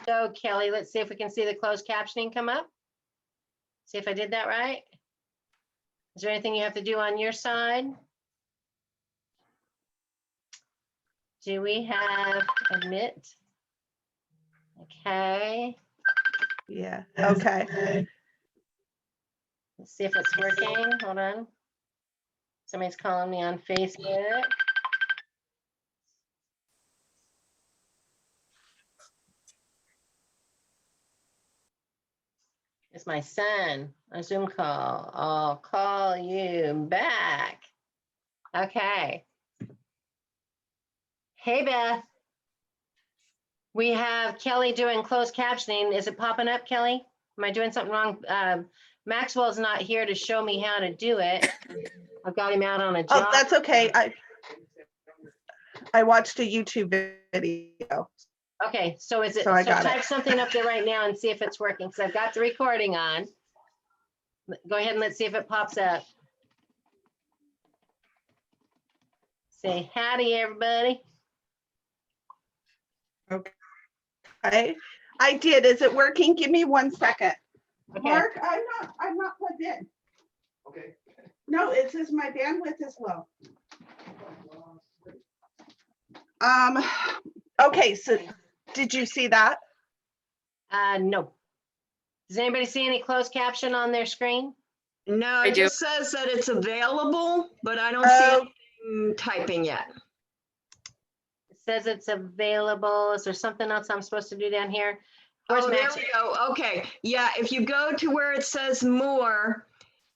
So Kelly, let's see if we can see the closed captioning come up. See if I did that right. Is there anything you have to do on your side? Do we have admit? Okay. Yeah, okay. Let's see if it's working. Hold on. Somebody's calling me on Facebook. It's my son, a Zoom call. I'll call you back. Okay. Hey, Beth. We have Kelly doing closed captioning. Is it popping up, Kelly? Am I doing something wrong? Maxwell's not here to show me how to do it. I've got him out on a job. Oh, that's okay. I watched a YouTube video. Okay, so is it, So I so got type it. something up there right now and see if it's working. So I've got the recording on. Go ahead and let's see if it pops up. Say howdy, everybody. Okay. I did. Is it working? Give me 1 second. Okay. Mark, I'm not plugged in. Okay. No, it says my bandwidth is low. Okay, so did you see that? No. Does anybody see any closed caption on their screen? No, I it do. just says that it's available, but I don't Oh. see anything typing yet. It says it's available. Is there something else I'm supposed to do down here? Where's Oh, there Max? we go. Okay. Yeah, if you go to where it says more,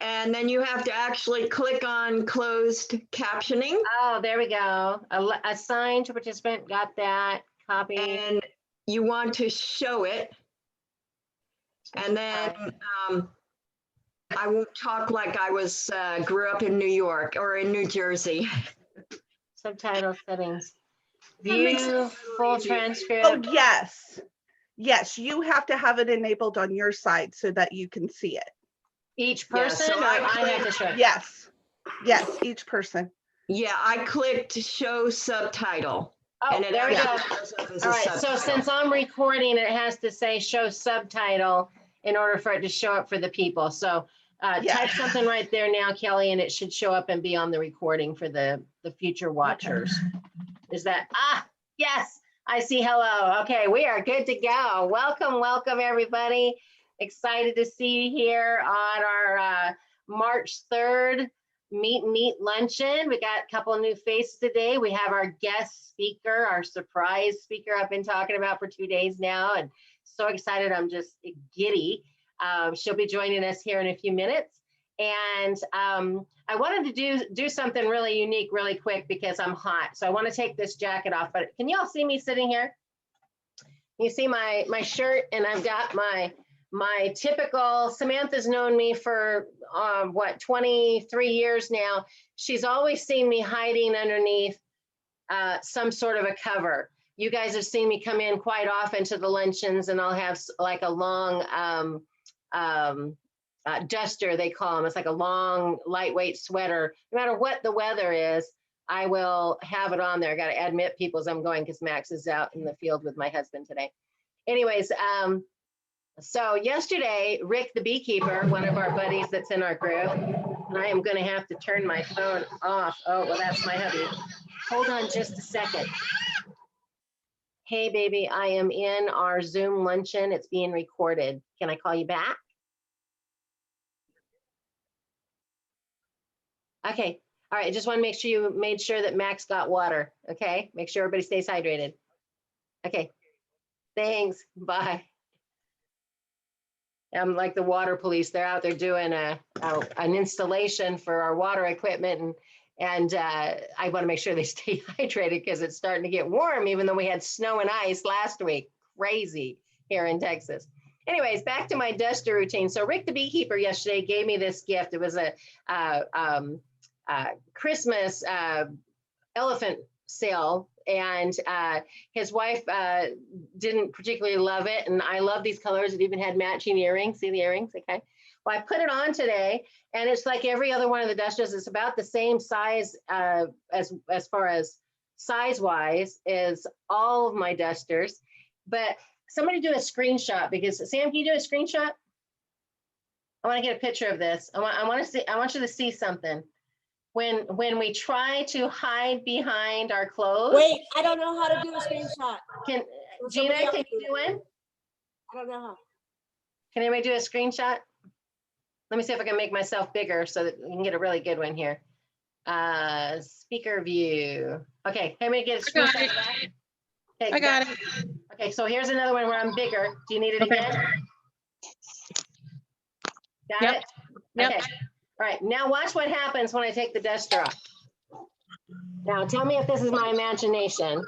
and then you have to actually click on closed captioning, Oh, there we go. Assign to participant, got that. Copy. and you want to show it. And then I won't talk like I was grew up in New York or in New Jersey. Subtitle settings. That makes it a View little full easier. transcript. Oh, yes. Yes, you have to have it enabled on your side so that you can see it. Each Yeah, person, so or I I have to show it? Yes. Yes, each person. Yeah, I clicked show subtitle. Oh, And it there we go. actually shows up as a All right, so subtitle. since I'm recording, it has to say show subtitle in order for it to show up for the people. So Yeah. type something right there now, Kelly, and it should show up and be on the recording for the future watchers. Is that, yes, I see hello. Okay, we are good to go. Welcome, welcome, everybody. Excited to see you here on our March 3rd Meet and Eat Luncheon. We got a couple of new faces today. We have our guest speaker, our surprise speaker I've been talking about for 2 days now, and so excited, I'm just giddy. She'll be joining us here in a few minutes. And I wanted to do something really unique really quick because I'm hot. So I want to take this jacket off, but can you all see me sitting here? You see my shirt, and I've got my typical, Samantha's known me for what, 23 years now. She's always seen me hiding underneath some sort of a cover. You guys have seen me come in quite often to the luncheons, and I'll have like a long duster, they call them. It's like a long, lightweight sweater. No matter what the weather is, I will have it on there. I got to admit people as I'm going because Max is out in the field with my husband today. Anyways, so yesterday, Rick the beekeeper, one of our buddies that's in our group, and I am going to have to turn my phone off. Oh, well, that's my hubby. Hold on just a second. Hey, baby, I am in our Zoom luncheon. It's being recorded. Can I call you back? Okay. All right. I just want to make sure you made sure that Max got water. Okay. Make sure everybody stays hydrated. Okay. Thanks. Bye. I'm like the water police. They're out there doing an installation for our water equipment, and I want to make sure they stay hydrated because it's starting to get warm, even though we had snow and ice last week. Crazy here in Texas. Anyways, back to my duster routine. So Rick the beekeeper yesterday gave me this gift. It was a Christmas elephant sale, and his wife didn't particularly love it, and I love these colors. It even had matching earrings. See the earrings? Okay. Well, I put it on today, and it's like every other one of the dusters. It's about the same size as far as size-wise as all of my dusters, but somebody do a screenshot, because Sam, can you do a screenshot? I want to get a picture of this. I want you to see something. When we try to hide behind our clothes. Wait, I don't know how to do a screenshot. Can Will Gina, somebody else can you do do it? one? I don't know how. Can anybody do a screenshot? Let me see if I can make myself bigger so that we can get a really good one here. Speaker view. Okay, everybody get a screenshot of that? Okay, I got it. Okay, so here's another one where I'm bigger. Do you need it Okay. again? Got Yep. it? Yep. Okay. All right, now watch what happens when I take the duster off. Now tell me if this is my imagination.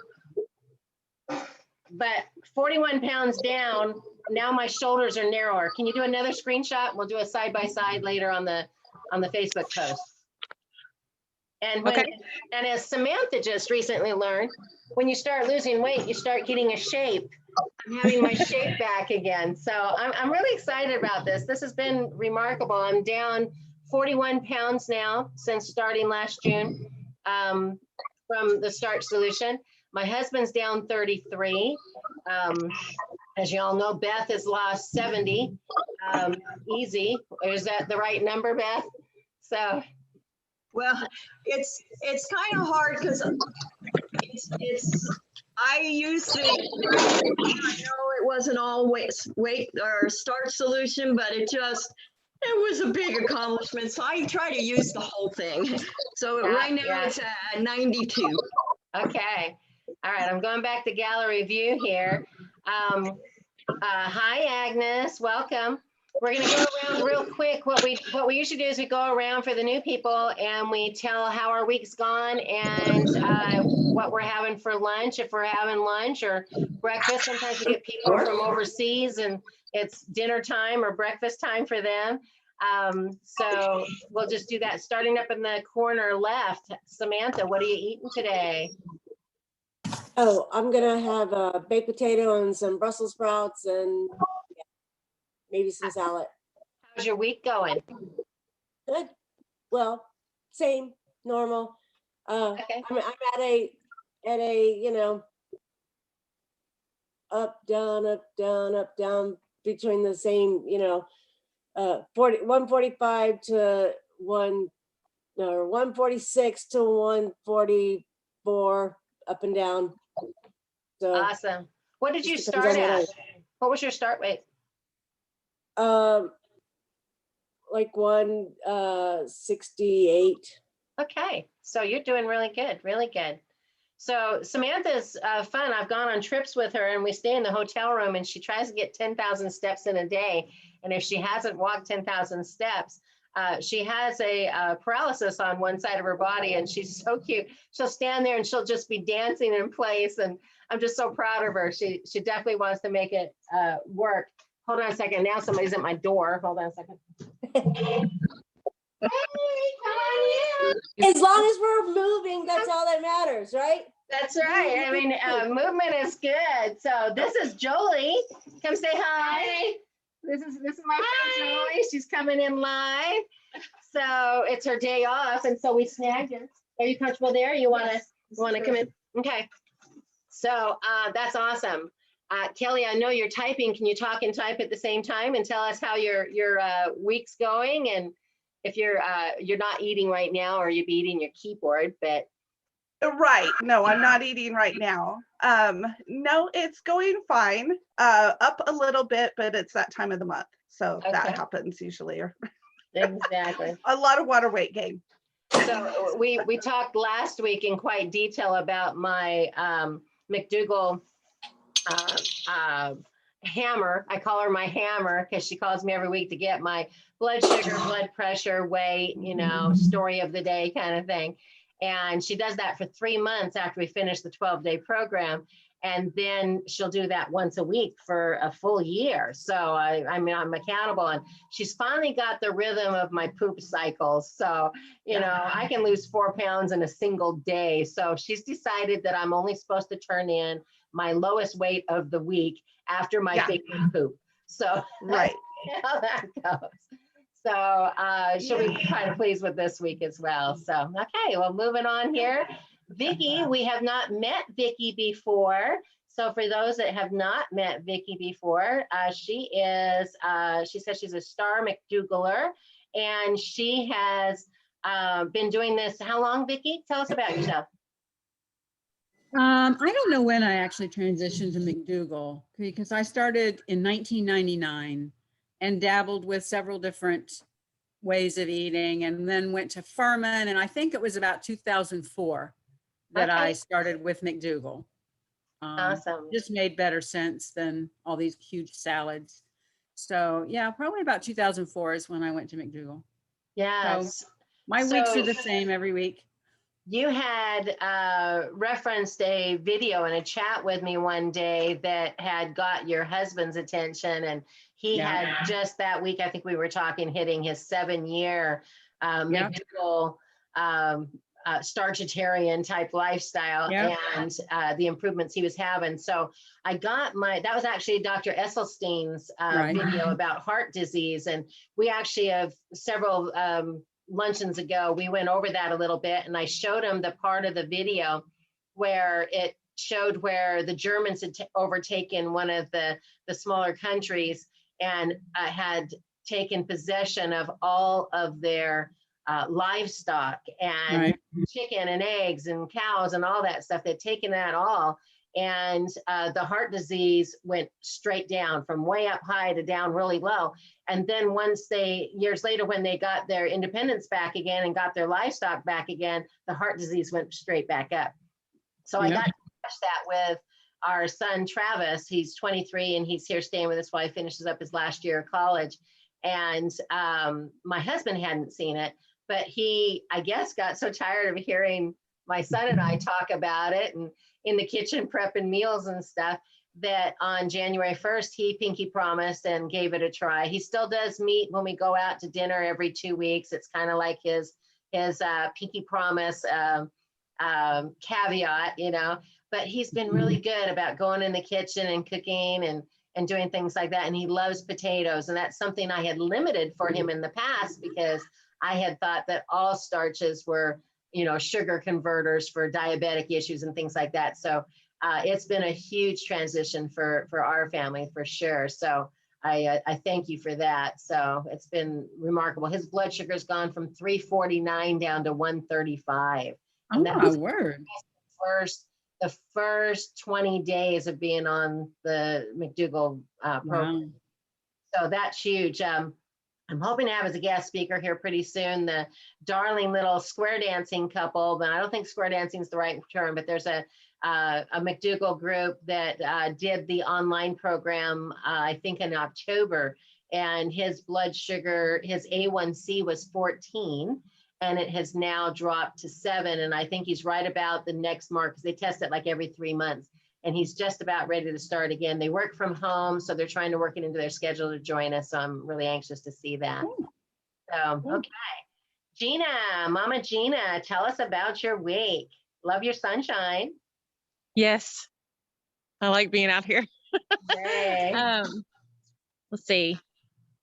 But 41 pounds down, now my shoulders are narrower. Can you do another screenshot? We'll do a side by side later on the Facebook post. And when, Okay. and as Samantha just recently learned, when you start losing weight, you start getting a shape. I'm having my shape back again. So I'm really excited about this. This has been remarkable. I'm down 41 pounds now since starting last June from the Starch solution. My husband's down 33. As you all know, Beth has lost 70. Easy. Is that the right number, Beth? So. Well, it's kind of hard because I used to, I know it wasn't always weight or starch solution, but it was a big accomplishment. So I try to use the whole thing. So right now it's at 92. Okay. All right. I'm going back to gallery view here. Hi, Agnes. Welcome. We're going to go around real quick. What we usually do is we go around for the new people and we tell how our week's gone and what we're having for lunch, if we're having lunch or breakfast. Sometimes we get people from overseas and it's dinner time or breakfast time for them. So we'll just do that. Starting up in the corner left, Samantha, what are you eating today? Oh, I'm gonna have a baked potato and some Brussels sprouts and maybe some salad. How's your week going? Good. Well, same, normal. Okay. I'm at a you know, up, down, between the same, 145 to 146 to 144 up and down. So Awesome. What did you just depends start on at? What was your start weight? like 168. Okay, so you're doing really good, really good. So Samantha's fun. I've gone on trips with her and we stay in the hotel room and she tries to get 10,000 steps in a day. And if she hasn't walked 10,000 steps, she has a paralysis on one side of her body and she's so cute. She'll stand there and she'll just be dancing in place. And I'm just so proud of her. She definitely wants to make it work. Hold on a second. Now somebody's at my door. Hold on a second. Hey, come on in. As long as we're moving, that's all that matters, right? That's right. I mean, movement is good. So this is Jolie. Come say hi. This is my friend Jolie. She's coming in live. So it's her day off, and so we snagged her. Are you comfortable there? You want to come in? Okay. So that's awesome. Kelly, I know you're typing. Can you talk and type at the same time and tell us how your week's going and if you're not eating right now or you'd be eating your keyboard, but. Right. No, I'm not eating right now. No, it's going fine. Up a little bit, but it's that time of the month. So that happens usually. Exactly. A lot of water weight gain. So we talked last week in quite detail about my McDougall hammer. I call her my hammer because she calls me every week to get my blood sugar, blood pressure, weight, story of the day kind of thing. And she does that for 3 months after we finish the 12-day program. And then she'll do that once a week for a full year. So I'm accountable. And she's finally got the rhythm of my poop cycles. So, I can lose 4 pounds in a single day. So she's decided that I'm only supposed to turn in my lowest weight of the week after my favorite poop. So right. How that goes. So she'll be kind of pleased with this week as well. So, okay, well, moving on here. Vicki, we have not met Vicki before. So for those that have not met Vicki before, she says she's a star McDougaller, and she has been doing this. How long, Vicki? Tell us about yourself. I don't know when I actually transitioned to McDougall, because I started in 1999 and dabbled with several different ways of eating, and then went to Furman, and I think it was about 2004 that Okay. I started with McDougall. Awesome. Just made better sense than all these huge salads. So yeah, probably about 2004 is when I went to McDougall. Yes. So my weeks are the same every week. You had referenced a video in a chat with me one day that had got your husband's attention, and he had just that week, I think we were talking, hitting his 7-year McDougall starchitarian type lifestyle and the improvements he was having. So I got that was actually Dr. Esselstein's video about heart disease. And we actually have several luncheons ago, we went over that a little bit, and I showed him the part of the video where it showed where the Germans had overtaken one of the smaller countries and had taken possession of all of their livestock and chicken and eggs and cows and all that stuff. They'd taken that all, and the heart disease went straight down from way up high to down really low. And then years later, when they got their independence back again and got their livestock back again, the heart disease went straight back up. So I got to watch that with our son, Travis. He's 23 and he's here staying with us while he finishes up his last year of college. And my husband hadn't seen it, but he, I guess, got so tired of hearing my son and I talk about it and in the kitchen prepping meals and stuff, that on January 1st, he pinky promised and gave it a try. He still does meat when we go out to dinner every 2 weeks. It's kind of like his pinky promise caveat, but he's been really good about going in the kitchen and cooking and doing things like that. And he loves potatoes. And that's something I had limited for him in the past, because I had thought that all starches were, sugar converters for diabetic issues and things like that. So it's been a huge transition for our family, for sure. So I thank you for that. So it's been remarkable. His blood sugar's gone from 349 down to 135. Oh, my word. The first 20 days of being on the McDougall program. Wow. So that's huge. I'm hoping to have as a guest speaker here pretty soon the darling little square dancing couple, but I don't think square dancing is the right term, but there's a McDougall group that did the online program, I think in October, and his blood sugar, his A1C was 14, and it has now dropped to 7. And I think he's right about the next mark, because they test it like every 3 months. And he's just about ready to start again. They work from home, so they're trying to work it into their schedule to join us. So I'm really anxious to see that. So, okay. Gina, Mama Gina, tell us about your week. Love your sunshine. Yes, I like being out here. Yay. Let's see.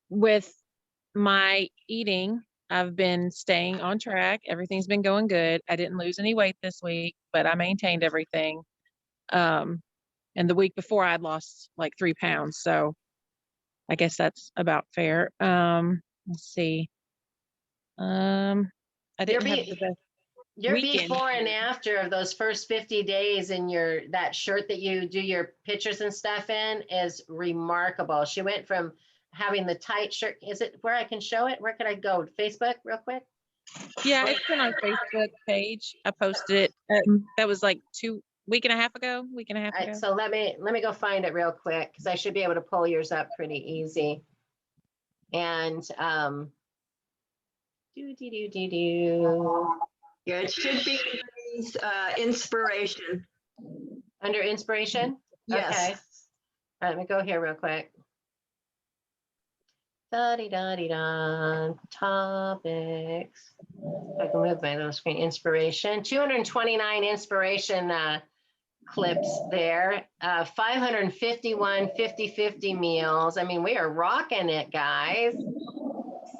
With my eating, I've been staying on track. Everything's been going good. I didn't lose any weight this week, but I maintained everything. And the week before I'd lost like 3 pounds. So I guess that's about fair. Let's see. I didn't have the best Your weekend. before and after of those first 50 days in that shirt that you do your pictures and stuff in is remarkable. She went from having the tight shirt. Is it where I can show it? Where could I go? Facebook real quick? Yeah, it's been on Facebook page. I posted it. That was like week and a half ago. All right, so let me go find it real quick, because I should be able to pull yours up pretty easy. And Yeah, it should be inspiration. under inspiration. Yes. Okay. All right, let me go here real quick. Da-dee-da-dee-da, topics. I can move my little screen. Inspiration, 229 inspiration clips there. 551 50-50 meals. I mean, we are rocking it, guys.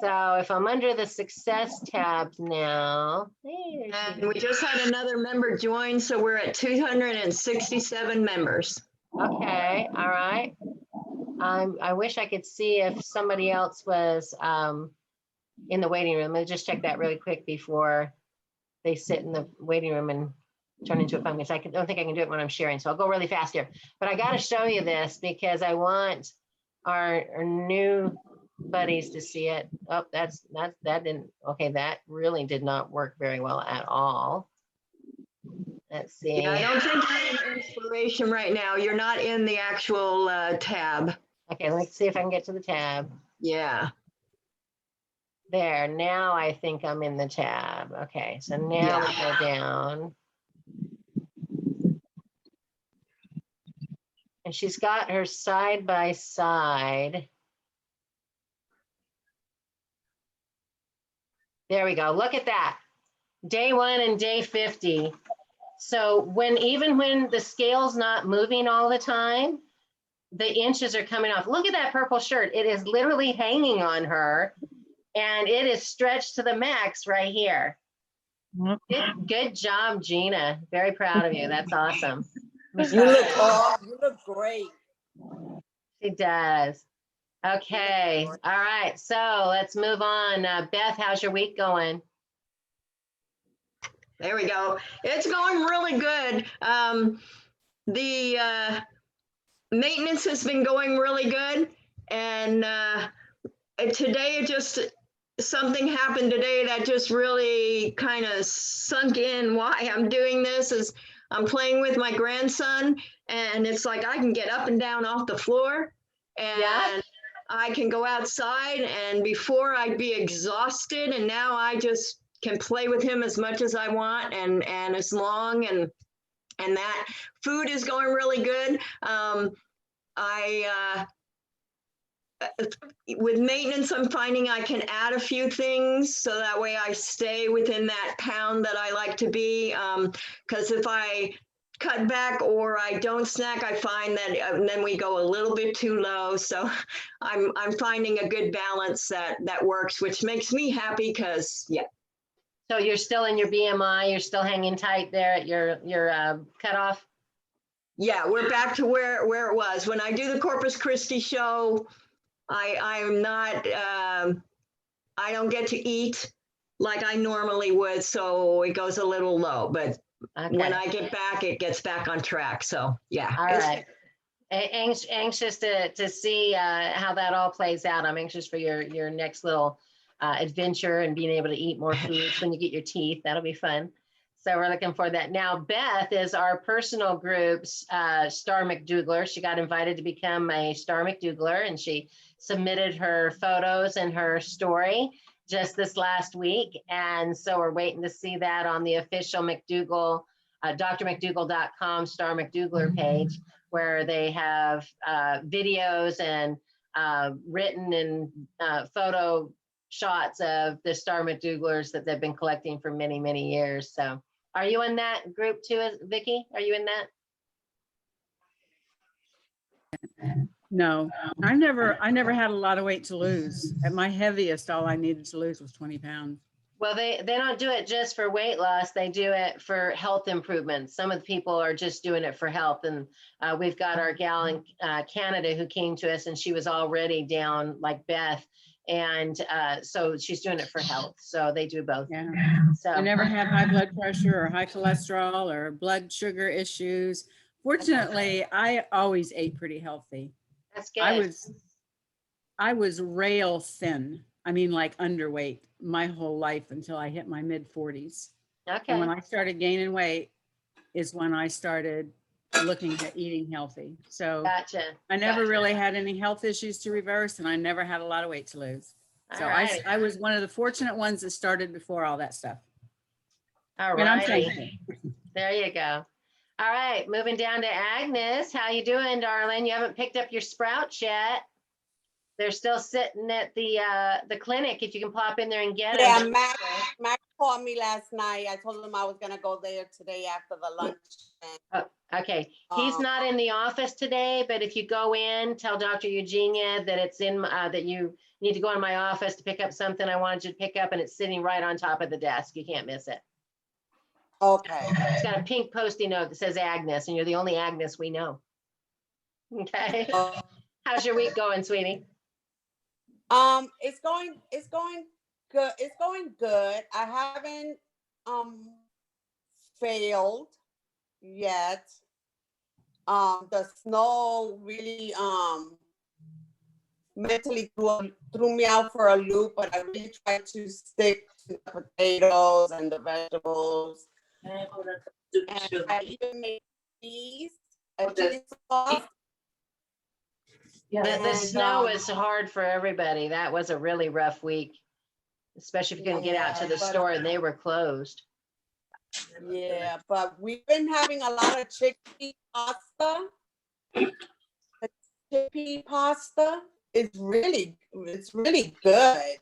So if I'm under the success tab now, hey, there she And we just had another member join, so we're at 267 members. Okay, all right. I wish I could see if somebody else was in the waiting room. Let me just check that really quick before they sit in the waiting room and turn into a phone, because don't think I can do it when I'm sharing. So I'll go really fast here. But I got to show you this because I want our new buddies to see it. Oh, that didn't, okay, that really did not work very well at all. Let's see. Yeah, I don't think you're in inspiration right now. You're not in the actual tab. Okay, let's see if I can get to the tab. Yeah. There, now I think I'm in the tab. Okay, so now we go down. And she's got her side by side. There we go, look at that. Day 1 and day 50. So even when the scale's not moving all the time, the inches are coming off. Look at that purple shirt. It is literally hanging on her. And it is stretched to the max right here. Good job, Gina. Very proud of you. That's awesome. You look great. She does. Okay. All right. So let's move on. Beth, how's your week going? There we go. It's going really good. The maintenance has been going really good. And today something happened today that just really kind of sunk in why I'm doing this. Is I'm playing with my grandson, and it's like I can get up and down off the floor, and I can go outside, and before I'd be exhausted, and now I just can play with him as much as I want and as long, and that food is going really good. With maintenance, I'm finding I can add a few things so that way I stay within that pound that I like to be. Because if I cut back or I don't snack, I find that then we go a little bit too low. So I'm finding a good balance that works, which makes me happy because, yeah. So you're still in your BMI, you're still hanging tight there at your cutoff? Yeah, we're back to where it was. When I do the Corpus Christi show, I'm not, I don't get to eat like I normally would, so it goes a little low, but when I get back, it gets back on track, so yeah. All right. Anxious to see how that all plays out. I'm anxious for your next little adventure and being able to eat more foods when you get your teeth. That'll be fun. So we're looking for that. Now, Beth is our personal group's Star McDougall. She got invited to become a Star McDougall, and she submitted her photos and her story just this last week. And so we're waiting to see that on the official McDougall, drmcdougall.com Star McDougall page, where they have videos and written and photo shots of the Star McDougallers that they've been collecting for many, many years. So are you in that group too, Vicki? Are you in that? No, I never had a lot of weight to lose. At my heaviest, all I needed to lose was 20 pounds. Well, they don't do it just for weight loss. They do it for health improvements. Some of the people are just doing it for health. And we've got our gal in Canada who came to us, and she was already down like Beth. And so she's doing it for health. So they do both. Yeah. So I never had high blood pressure or high cholesterol or blood sugar issues. Fortunately, I always ate pretty healthy. that's good. I was rail thin. I mean, like underweight my whole life until I hit my mid 40s. Okay. And when I started gaining weight is when I started looking at eating healthy. So Gotcha. I never really had any health issues to reverse, and I never had a lot of weight to lose. So Alrighty. I was one of the fortunate ones that started before all that stuff. All And I'm right. thankful. There you go. All right, moving down to Agnes. How you doing, darling? You haven't picked up your sprouts yet. They're still sitting at the clinic. If you can pop in there and get Yeah, them. Mac called me last night. I told him I was gonna go there today after the lunch. Okay, he's not in the office today, but if you go in, tell Dr. Eugenia that it's in, that you need to go in my office to pick up something I wanted you to pick up, and it's sitting right on top of the desk. You can't miss it. Okay. It's got a pink Post-it note that says Agnes, and you're the only Agnes we know. Okay. How's your week going, sweetie? It's going good. It's going good. I haven't failed yet. The snow really mentally threw me out for a loop, but I really tried to stick to the potatoes and the vegetables. And I even made cheese. The snow was hard for everybody. That was a really rough week, especially if you couldn't get out to the store and they were closed. Yeah, but we've been having a lot of chickpea pasta. The chickpea pasta is really good.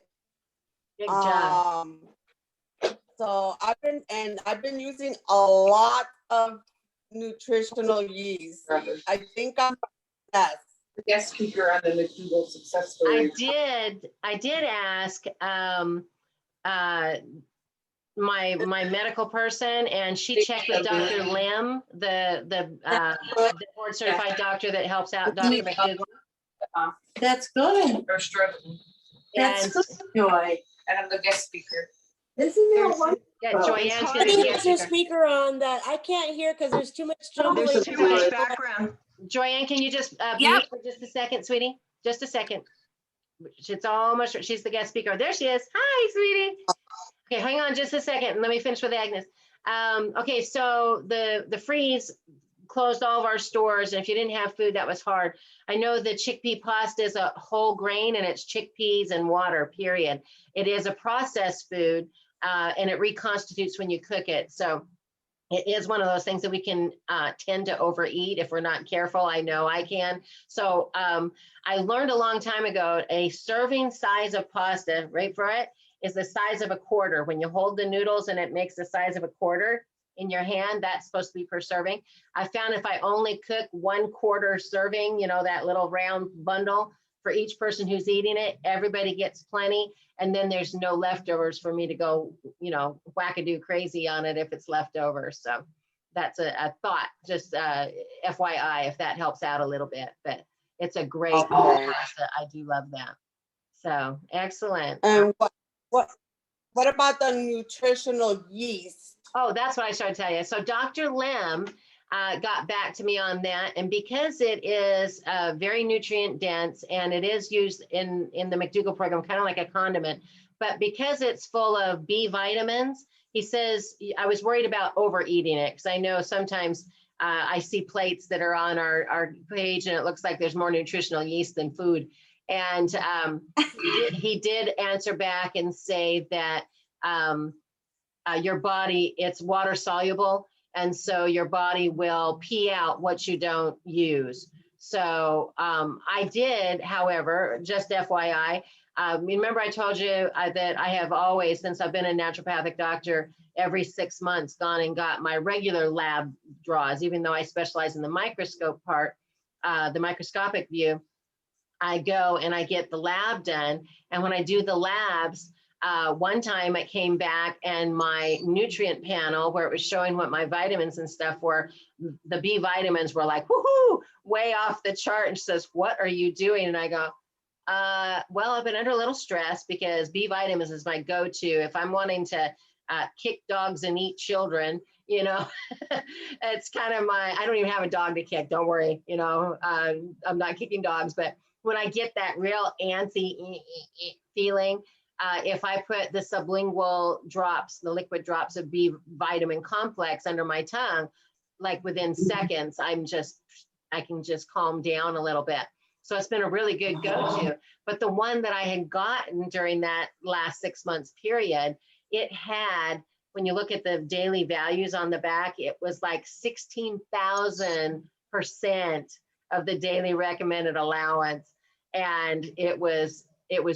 Good job. So I've been using a lot of nutritional yeast. I think I'm yes. The guest speaker on the McDougall success story. I did ask my medical person, and she checked with Dr. Lim, the board certified doctor that helps out Dr. McDougall. That's good. Or struggling. That's And good, Joy. And I'm the guest speaker. Isn't there one? yeah, Joyanne's I gonna think be it's your speaker on that. I can't hear because there's too much jumbling. There's too much background. Joyanne, can you just Yep. mute for just a second, sweetie? Just a second. It's almost, she's the guest speaker. There she is. Hi, sweetie. Okay, hang on just a second and let me finish with Agnes. Okay, so the freeze closed all of our stores, and if you didn't have food, that was hard. I know the chickpea pasta is a whole grain, and it's chickpeas and water, period. It is a processed food, and it reconstitutes when you cook it. So it is one of those things that we can tend to overeat if we're not careful. I know I can. So I learned a long time ago, a serving size of pasta, right for it, is the size of a quarter. When you hold the noodles and it makes the size of a quarter in your hand, that's supposed to be per serving. I found if I only cook 1/4 serving, you know, that little round bundle for each person who's eating it, everybody gets plenty. And then there's no leftovers for me to go, you know, wackadoo crazy on it if it's leftover. So that's a thought, just FYI, if that helps out a little bit, but it's a great pasta. I do love that. So excellent. And what about the nutritional yeast? Oh, that's what I started to tell you. So Dr. Lim got back to me on that. And because it is very nutrient dense and it is used in the McDougall program, kind of like a condiment, but because it's full of B vitamins, he says, I was worried about overeating it because I know sometimes I see plates that are on our page and it looks like there's more nutritional yeast than food. And he did answer back and say that your body, it's water soluble. And so your body will pee out what you don't use. So I did, however, just FYI, remember I told you that I have always, since I've been a naturopathic doctor, every 6 months gone and got my regular lab draws, even though I specialize in the microscope part, the microscopic view. I go and I get the lab done. And when I do the labs, one time it came back and my nutrient panel where it was showing what my vitamins and stuff were, the B vitamins were like, woohoo, way off the chart. And she says, what are you doing? And I go, well, I've been under a little stress because B vitamins is my go-to. If I'm wanting to kick dogs and eat children, you know, it's kind of I don't even have a dog to kick, don't worry. You know, I'm not kicking dogs, but when I get that real antsy feeling, if I put the sublingual drops, the liquid drops of B vitamin complex under my tongue, like within seconds, I can just calm down a little bit. So it's been a really good go-to. But the one that I had gotten during that last 6 months period, it had, when you look at the daily values on the back, it was like 16,000% of the daily recommended allowance. And it was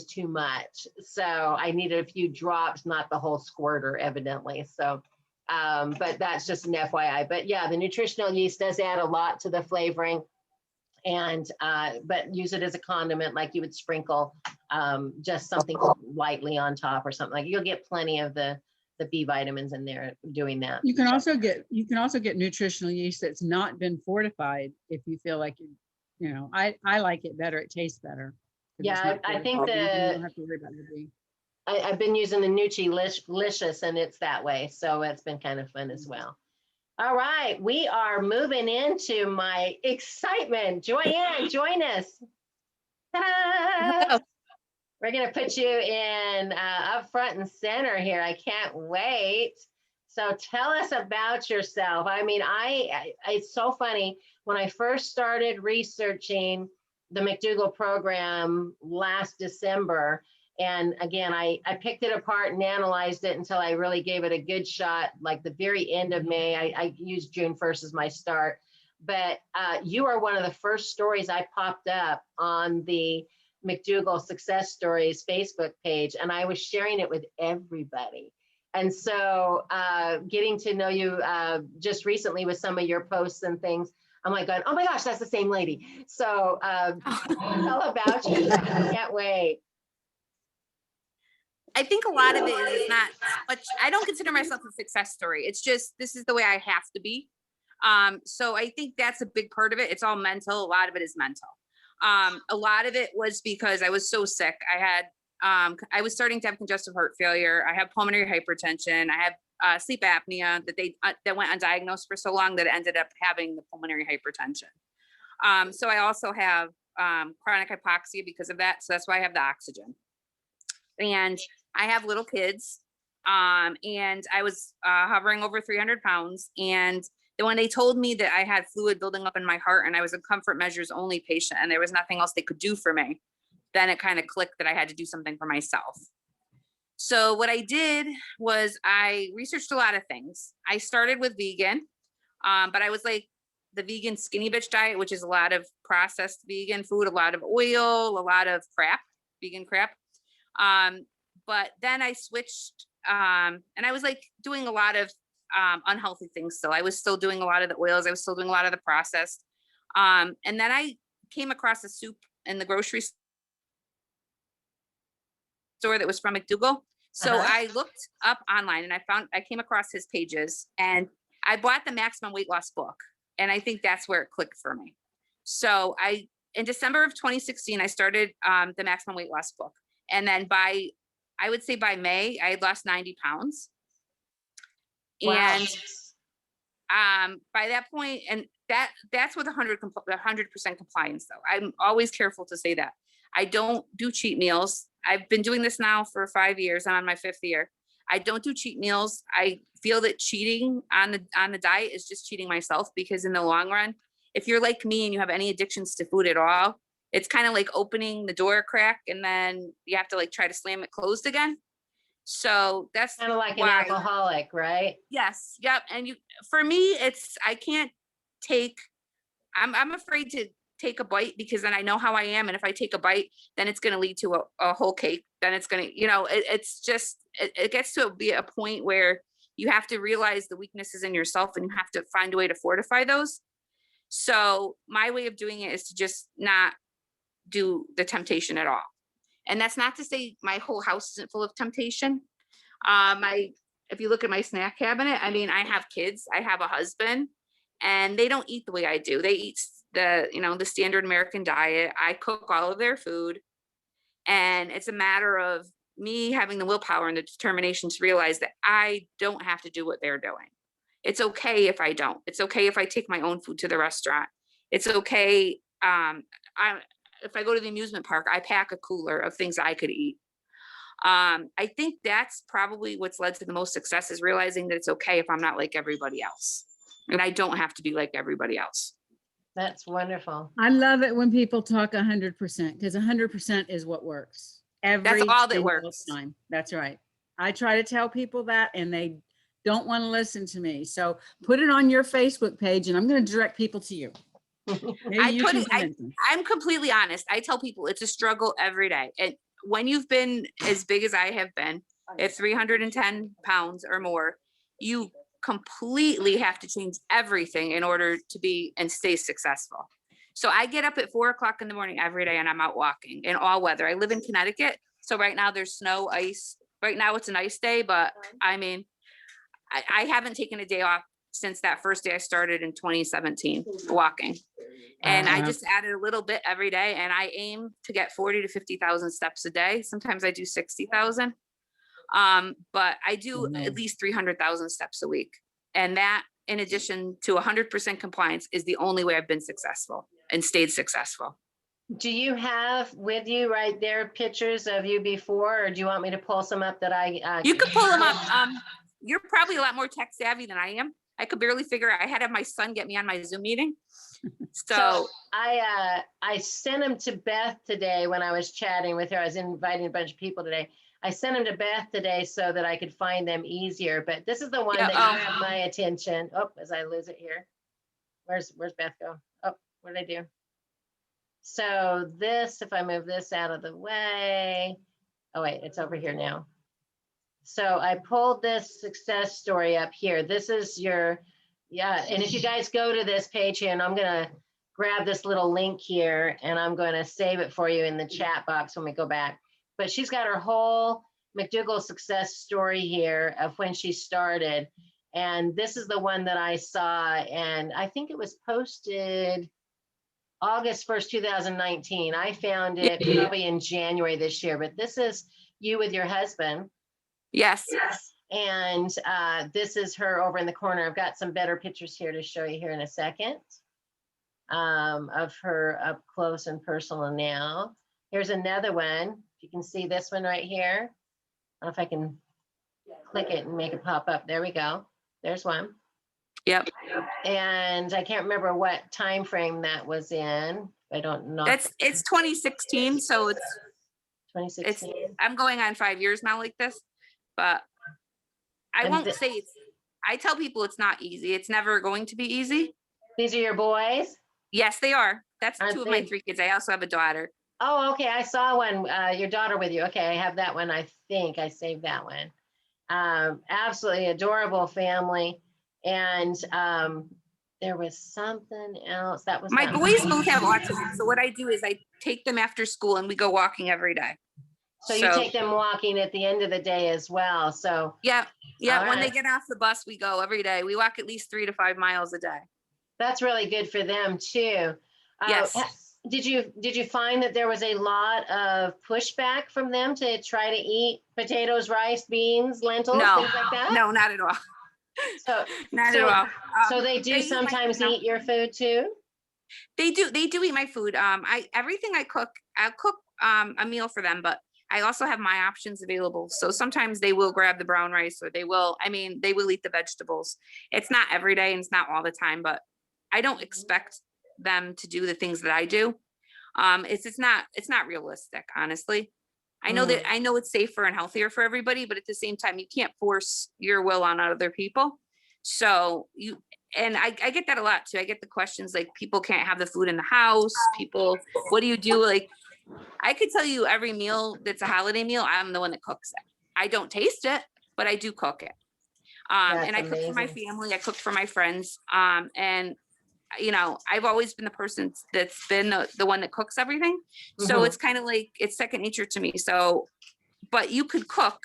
too much. So I needed a few drops, not the whole squirter, evidently. So But that's just an FYI. But yeah, the nutritional yeast does add a lot to the flavoring, and but use it as a condiment, like you would sprinkle just something lightly on top or something. Like you'll get plenty of the B vitamins in there doing that. You can also get nutritional yeast that's not been fortified if you feel like I like it better. It tastes better. Yeah, I think you don't have to worry about the B. I've been using the Nutrilicious, and it's that way. So it's been kind of fun as well. All right, we are moving into my excitement. Joyanne, join us. Ta-da! We're going to put you in up front and center here. I can't wait. So tell us about yourself. I mean, it's so funny. When I first started researching the McDougall program last December, and again, I picked it apart and analyzed it until I really gave it a good shot, like the very end of May. I used June 1st as my start. But you are one of the first stories I popped up on the McDougall Success Stories Facebook page, and I was sharing it with everybody. And so getting to know you just recently with some of your posts and things, I'm like, oh my gosh, that's the same lady. So tell about you. I can't wait. I think a lot of it is not much. I don't consider myself a success story. It's just, this is the way I have to be. So I think that's a big part of it. It's all mental. A lot of it is mental. A lot of it was because I was so sick. I was starting to have congestive heart failure. I have pulmonary hypertension. I have sleep apnea that went undiagnosed for so long that it ended up having the pulmonary hypertension. So I also have chronic hypoxia because of that. So that's why I have the oxygen. And I have little kids. And I was hovering over 300 pounds. And when they told me that I had fluid building up in my heart and I was a comfort measures only patient and there was nothing else they could do for me, then it kind of clicked that I had to do something for myself. So what I did was I researched a lot of things. I started with vegan, but I was like the vegan skinny bitch diet, which is a lot of processed vegan food, a lot of oil, a lot of crap, vegan crap. But then I switched and I was like doing a lot of unhealthy things. So I was still doing a lot of the oils. I was still doing a lot of the processed. And then I came across a soup in the grocery store that was from McDougall. So I looked up online and I came across his pages and I bought the Maximum Weight Loss book. And I think that's where it clicked for me. So in December of 2016, I started the Maximum Weight Loss book. And then I would say by May, I had lost 90 pounds. Wow. And by that point, and that's with 100% compliance though. I'm always careful to say that. I don't do cheat meals. I've been doing this now for 5 years. I'm on my 5th year. I don't do cheat meals. I feel that cheating on the diet is just cheating myself, because in the long run, if you're like me and you have any addictions to food at all, it's kind of like opening the door a crack and then you have to like try to slam it closed again. So that's kind of like an alcoholic, right? Yes. Yep. And for me, I'm afraid to take a bite, because then I know how I am. And if I take a bite, then it's going to lead to a whole cake. Then it's going to, it's just, it gets to be a point where you have to realize the weaknesses in yourself and you have to find a way to fortify those. So my way of doing it is to just not do the temptation at all. And that's not to say my whole house isn't full of temptation. If you look at my snack cabinet, I mean, I have kids, I have a husband, and they don't eat the way I do. They eat the standard American diet. I cook all of their food. And it's a matter of me having the willpower and the determination to realize that I don't have to do what they're doing. It's okay if I don't. It's okay if I take my own food to the restaurant. It's okay. If I go to the amusement park, I pack a cooler of things I could eat. I think that's probably what's led to the most success, is realizing that it's okay if I'm not like everybody else. And I don't have to be like everybody else. That's wonderful. I love it when people talk 100%, because 100% is what works. That's all that works. Time. That's right. I try to tell people that and they don't want to listen to me. So put it on your Facebook page and I'm going to direct people to you. I'm completely honest. I tell people it's a struggle every day. And when you've been as big as I have been, at 310 pounds or more, you completely have to change everything in order to be and stay successful. So I get up at 4 o'clock in the morning every day and I'm out walking in all weather. I live in Connecticut. So right now there's snow, ice. Right now it's a nice day, but I mean, I haven't taken a day off since that first day I started in 2017 walking. And I just added a little bit every day, and I aim to get 40 to 50,000 steps a day. Sometimes I do 60,000. But I do at least 300,000 steps a week. And that, in addition to 100% compliance, is the only way I've been successful and stayed successful. Do you have with you right there pictures of you before, or do you want me to pull some up that I? You could pull them up. You're probably a lot more tech savvy than I am. I could barely figure out. I had to have my son get me on my Zoom meeting. So I sent them to Beth today when I was chatting with her. I was inviting a bunch of people today. I sent them to Beth today so that I could find them easier. But this is the one that grabbed my attention. Oh, as I lose it here. Where's Beth go? Oh, what did I do? So this, if I move this out of the way. Oh wait, it's over here now. So I pulled this success story up here. This is your, and if you guys go to this page here, and I'm gonna grab this little link here and I'm gonna save it for you in the chat box when we go back. But she's got her whole McDougall success story here of when she started. And this is the one that I saw, and I think it was posted August 1st, 2019. I found it probably in January this year, but this is you with your husband. Yes. And this is her over in the corner. I've got some better pictures here to show you here in a second of her up close and personal now. Here's another one. You can see this one right here. I don't know if I can click it and make it pop up. There we go. There's one. Yep. And I can't remember what time frame that was in. I don't know. It's 2016, so it's 2016. I'm going on 5 years now like this, but I won't say it's, I tell people it's not easy. It's never going to be easy. These are your boys? Yes, they are. That's Aren't two of they? my 3 kids. I also have a daughter. Oh, okay. I saw one, your daughter with you. Okay, I have that one. I think I saved that one. Absolutely adorable family. And there was something else that was My boys both have autism. So what I do is I take them after school and we go walking every day. So you take them walking at the end of the day as well. So yeah. All When they right. get off the bus, we go every day. We walk at least 3 to 5 miles a day. that's really good for them too. Yes. Did you find that there was a lot of pushback from them to try to eat potatoes, rice, beans, lentils, No, things like that? no, not at all. So Not so- at all. so they do they eat my sometimes food now. eat your food too? They do eat my food. Everything I cook, I'll cook a meal for them, but I also have my options available. So sometimes they will grab the brown rice, or they will eat the vegetables. It's not every day and it's not all the time, but I don't expect them to do the things that I do. It's not realistic, honestly. I know that I know it's safer and healthier for everybody, but at the same time, you can't force your will on other people. So I get that a lot too. I get the questions like, people can't have the food in the house. People, what do you do? Like, I could tell you every meal that's a holiday meal, I'm the one that cooks it. I don't taste it, but I do cook it. And I cook for my amazing. family. I cook for my friends. And I've always been the person that's been the one that cooks everything. So Mhm. it's kind of like, it's second nature to me. So, but you could cook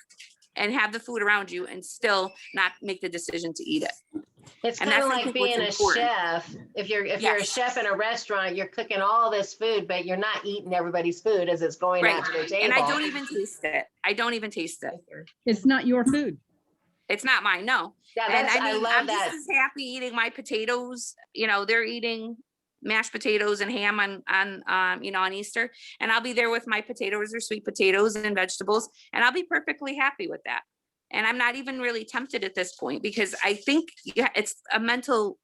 and have the food around you and still not make the decision to eat it. It's And kind of that's, I like think, what's being a important. chef. If you're a Yes. chef in a restaurant, you're cooking all this food, but you're not eating everybody's food as it's going Right. out to their table. And I don't even taste it. I don't even taste it. It's not your food. It's not mine, no. Yeah, And that's, I love I'm that. just as happy eating my potatoes. They're eating mashed potatoes and ham on Easter, and I'll be there with my potatoes or sweet potatoes and vegetables, and I'll be perfectly happy with that. And I'm not even really tempted at this point, because I think it's a mental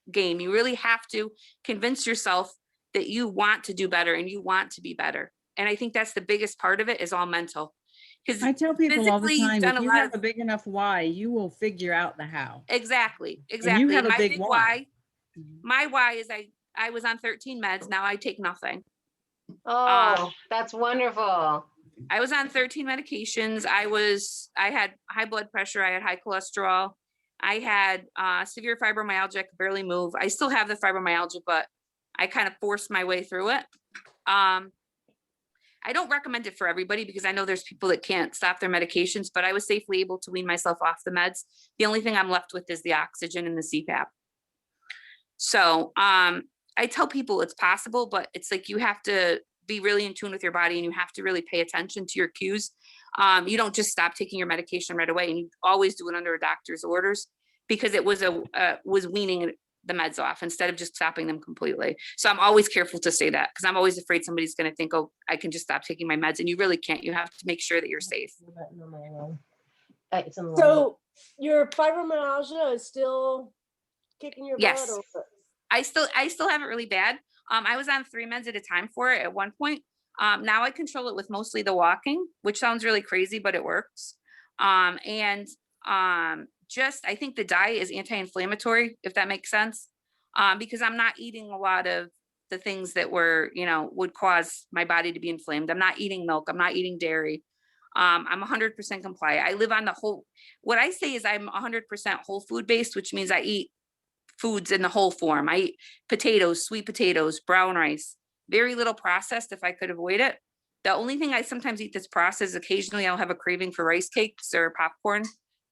game. You really have to convince yourself that you want to do better and you want to be better. And I think that's the biggest part of it, is all mental. Because I tell people all the physically, you've time, done if a you lot have of- a big enough why, you will figure out the how. Exactly. And you have a My big big why. my why is I was on 13 meds. Now I take nothing. Oh, that's wonderful. I was on 13 medications. I had high blood pressure. I had high cholesterol. I had severe fibromyalgia, I could barely move. I still have the fibromyalgia, but I kind of forced my way through it. I don't recommend it for everybody because I know there's people that can't stop their medications, but I was safely able to wean myself off the meds. The only thing I'm left with is the oxygen and the CPAP. So I tell people it's possible, but it's like you have to be really in tune with your body and you have to really pay attention to your cues. You don't just stop taking your medication right away, and you always do it under a doctor's orders, because it was weaning the meds off instead of just stopping them completely. So I'm always careful to say that, because I'm always afraid somebody's going to think, oh, I can just stop taking my meds, and you really can't. You have to make sure that you're safe. So your fibromyalgia is still kicking your Yes. butt? Or? I still have it really bad. I was on 3 meds at a time for it at one point. Now I control it with mostly the walking, which sounds really crazy, but it works. Just, I think the diet is anti-inflammatory, if that makes sense. Because I'm not eating a lot of the things that would cause my body to be inflamed. I'm not eating milk. I'm not eating dairy. I'm 100% compliant. I live on what I say is I'm 100% whole food based, which means I eat foods in the whole form. I eat potatoes, sweet potatoes, brown rice, very little processed if I could avoid it. The only thing I sometimes eat that's processed, occasionally I'll have a craving for rice cakes or popcorn,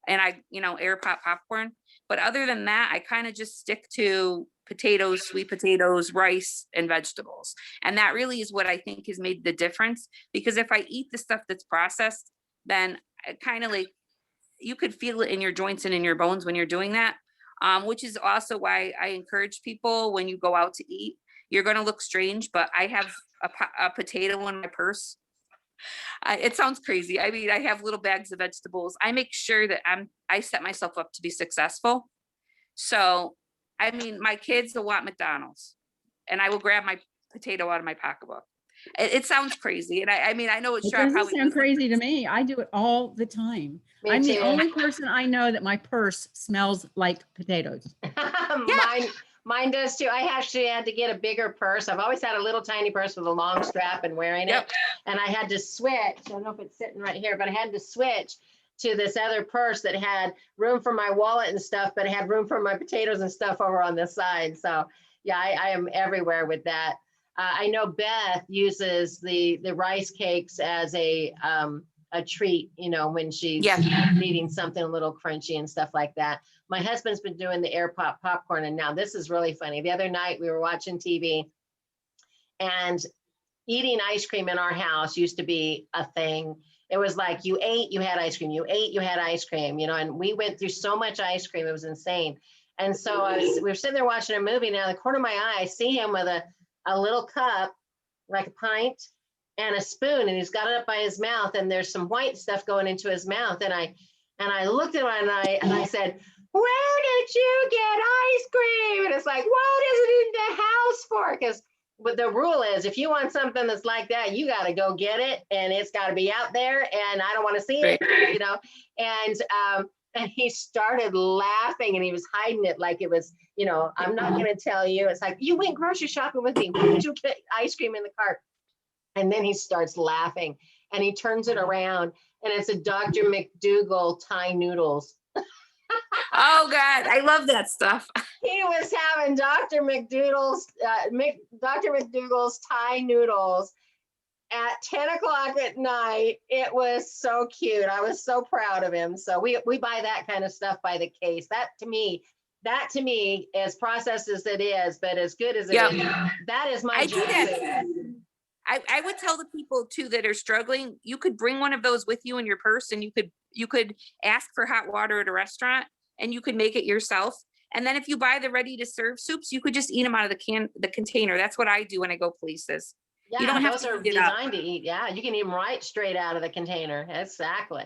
and I air pop popcorn. But other than that, I kind of just stick to potatoes, sweet potatoes, rice, and vegetables. And that really is what I think has made the difference, because if I eat the stuff that's processed, then kind of like you could feel it in your joints and in your bones when you're doing that. Which is also why I encourage people, when you go out to eat, you're going to look strange, but I have a potato in my purse. It sounds crazy. I mean, I have little bags of vegetables. I make sure that I set myself up to be successful. So, I mean, my kids will want McDonald's, and I will grab my potato out of my pocketbook. It sounds crazy. And I mean, I know It doesn't sound crazy to me. I do it all the time. I'm the only person I know that my purse smells like potatoes. Mine does too. I actually had to get a bigger purse. I've always had a little tiny purse with a long strap and wearing it. And I had to switch. I don't know if it's sitting right here, but I had to switch to this other purse that had room for my wallet and stuff, but it had room for my potatoes and stuff over on the side. So yeah, I am everywhere with that. I know Beth uses the rice cakes as a treat, when she's needing something a little crunchy and stuff like that. My husband's been doing the air pop popcorn, and now this is really funny. The other night we were watching TV, and eating ice cream in our house used to be a thing. It was like you ate, you had ice cream, you ate, you had ice cream, and we went through so much ice cream, it was insane. And so we were sitting there watching a movie, and out of the corner of my eye, I see him with a little cup, like a pint, and a spoon, and he's got it up by his mouth, and there's some white stuff going into his mouth. And I looked at him and I said, "Where did you get ice cream?" And it's like, what is it in the house for? Because the rule is, if you want something that's like that, you got to go get it, and it's got to be out there, and I don't want to see it, And he started laughing, and he was hiding it like it was, I'm not going to tell you. It's like, you went grocery shopping with me. Why did you get ice cream in the cart? And then he starts laughing, and he turns it around, and it's a Dr. McDougall Thai noodles. Oh God, I love that stuff. He was having Dr. McDougall's Thai noodles at 10 o'clock at night. It was so cute. I was so proud of him. So we buy that kind of stuff by the case. That to me, as processed as it is, but as good as it is, that is my food. I would tell the people too that are struggling, you could bring one of those with you in your purse, and you could ask for hot water at a restaurant, and you could make it yourself. And then if you buy the ready to serve soups, you could just eat them out of the container. That's what I do when I go places. Yeah, you don't have those to are designed to eat. Yeah, you can eat them right straight out of the container. Exactly.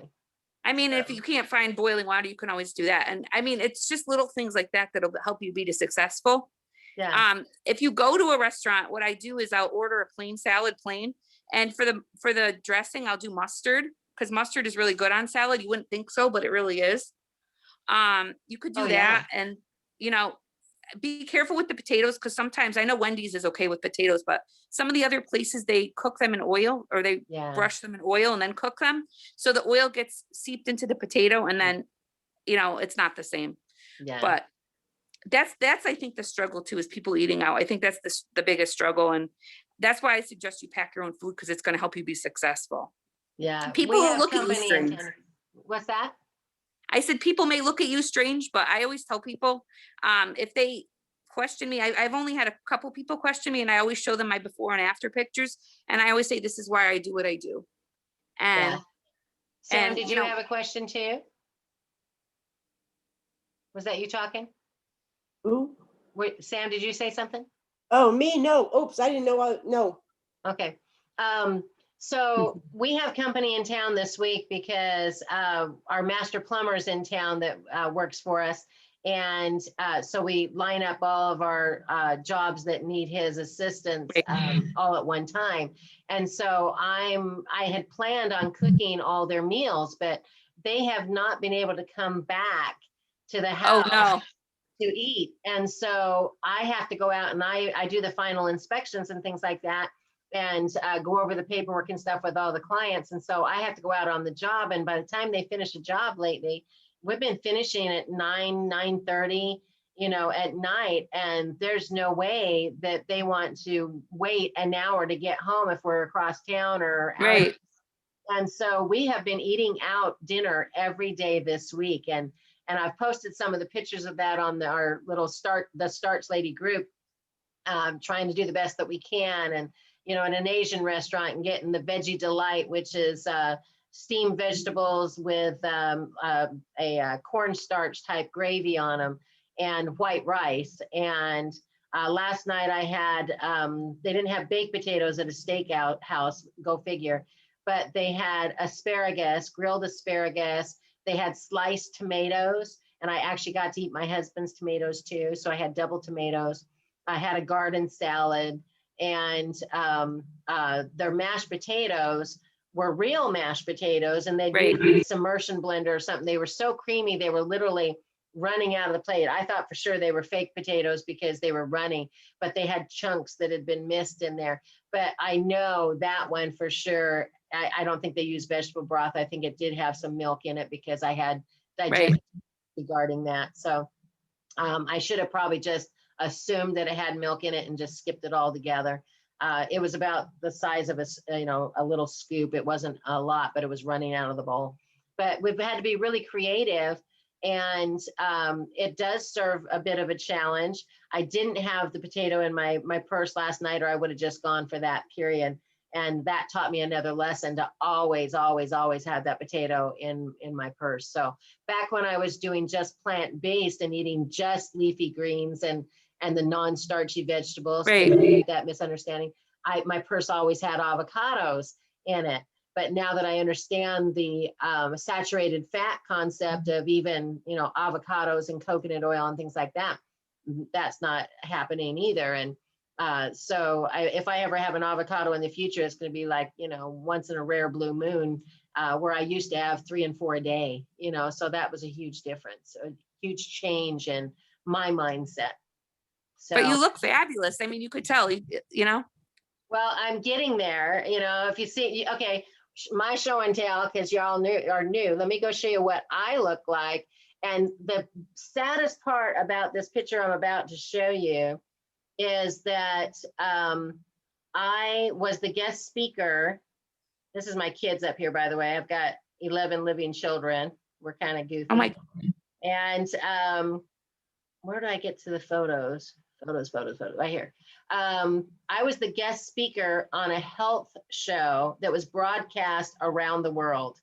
I mean, if you can't find boiling water, you can always do that. And I mean, it's just little things like that that'll help you be successful. Yeah. If you go to a restaurant, what I do is I'll order a plain salad, and for the dressing, I'll do mustard, because mustard is really good on salad. You wouldn't think so, but it really is. You could do that, and be careful with the potatoes, because sometimes, I know Wendy's is okay with potatoes, but some of the other places, they cook them in oil, or they brush them in oil and then cook them, so the oil gets seeped into the potato, and then it's not the same. Yeah. But that's I think the struggle too, is people eating out. I think that's the biggest struggle, and that's why I suggest you pack your own food, because it's going to help you be successful. Yeah. People we will have look at you company in strange. town. What's that? I said people may look at you strange, but I always tell people, if they question me, I've only had a couple people question me, and I always show them my before and after pictures, and I always say this is why I do what I do. And Yeah. Sam, and did you have a question too? Was that you talking? Ooh. Wait, Sam, did you say something? Oh, me? No. Oops, I didn't know. No. Okay. So we have company in town this week because our master plumber is in town that works for us. And so we line up all of our jobs that need his assistance all at one time. And so I had planned on cooking all their meals, but they have not been able to come back to the house. oh no, to eat. And so I have to go out and I do the final inspections and things like that, and go over the paperwork and stuff with all the clients. And so I have to go out on the job. And by the time they finish a job lately, we've been finishing at 9:30, at night. And there's no way that they want to wait an hour to get home if we're across town or out. right. And so we have been eating out dinner every day this week. And I've posted some of the pictures of that on our little the Starch Lady group, trying to do the best that we can. And, in an Asian restaurant and getting the Veggie Delight, which is steamed vegetables with a cornstarch type gravy on them and white rice. And last night I had, they didn't have baked potatoes at a steakout house, go figure, but they had asparagus, grilled asparagus. They had sliced tomatoes, and I actually got to eat my husband's tomatoes too. So I had double tomatoes. I had a garden salad, and their mashed potatoes were real mashed potatoes, and they'd Right. use some immersion blender or something. They were so creamy, they were literally running out of the plate. I thought for sure they were fake potatoes because they were running, but they had chunks that had been missed in there. But I know that one for sure. I don't think they used vegetable broth. I think it did have some milk in it because I had digestion regarding that. So I should have probably just assumed that it had milk in it and just skipped it all together. It was about the size of a little scoop. It wasn't a lot, but it was running out of the bowl. But we've had to be really creative, and it does serve a bit of a challenge. I didn't have the potato in my purse last night, or I would have just gone for that, period. And that taught me another lesson to always, always, always have that potato in my purse. So back when I was doing just plant-based and eating just leafy greens and the non-starchy vegetables, that misunderstanding, my purse always had avocados in it. But now that I understand the saturated fat concept of even, avocados and coconut oil and things like that, that's not happening either. And so if I ever have an avocado in the future, it's going to be like, once in a rare blue moon, where I used to have 3 and 4 a day, so that was a huge difference, a huge change in my mindset. So, But you look fabulous. I mean, you could tell, well, I'm getting there, if you see, okay, my show and tell, because y'all are new, let me go show you what I look like. And the saddest part about this picture I'm about to show you is that I was the guest speaker. This is my kids up here, by the way. I've got 11 living children. We're kind of goofy. oh my, And where do I get to the photos? Photos, right here. I was the guest speaker on a health show that was broadcast around the world.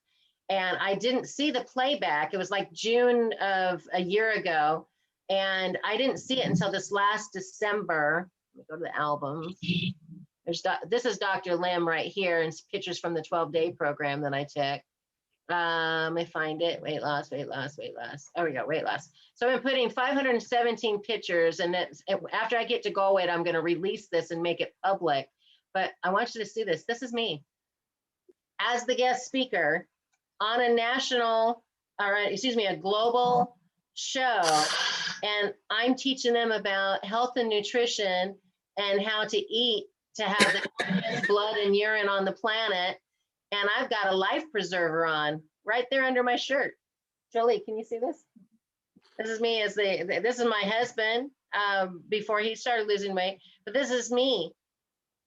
And I didn't see the playback. It was like June of a year ago. And I didn't see it until this last December. Let me go to the album. This is Dr. Lim right here, and pictures from the 12-day program that I took. Let me find it. Weight loss. There we go, weight loss. So I'm putting 517 pictures, and after I get to go weight, I'm going to release this and make it public. But I want you to see this. This is me as the guest speaker on a global show. And I'm teaching them about health and nutrition and how to eat to have the best blood and urine on the planet. And I've got a life preserver on right there under my shirt. Jolie, can you see this? This is me this is my husband before he started losing weight, but this is me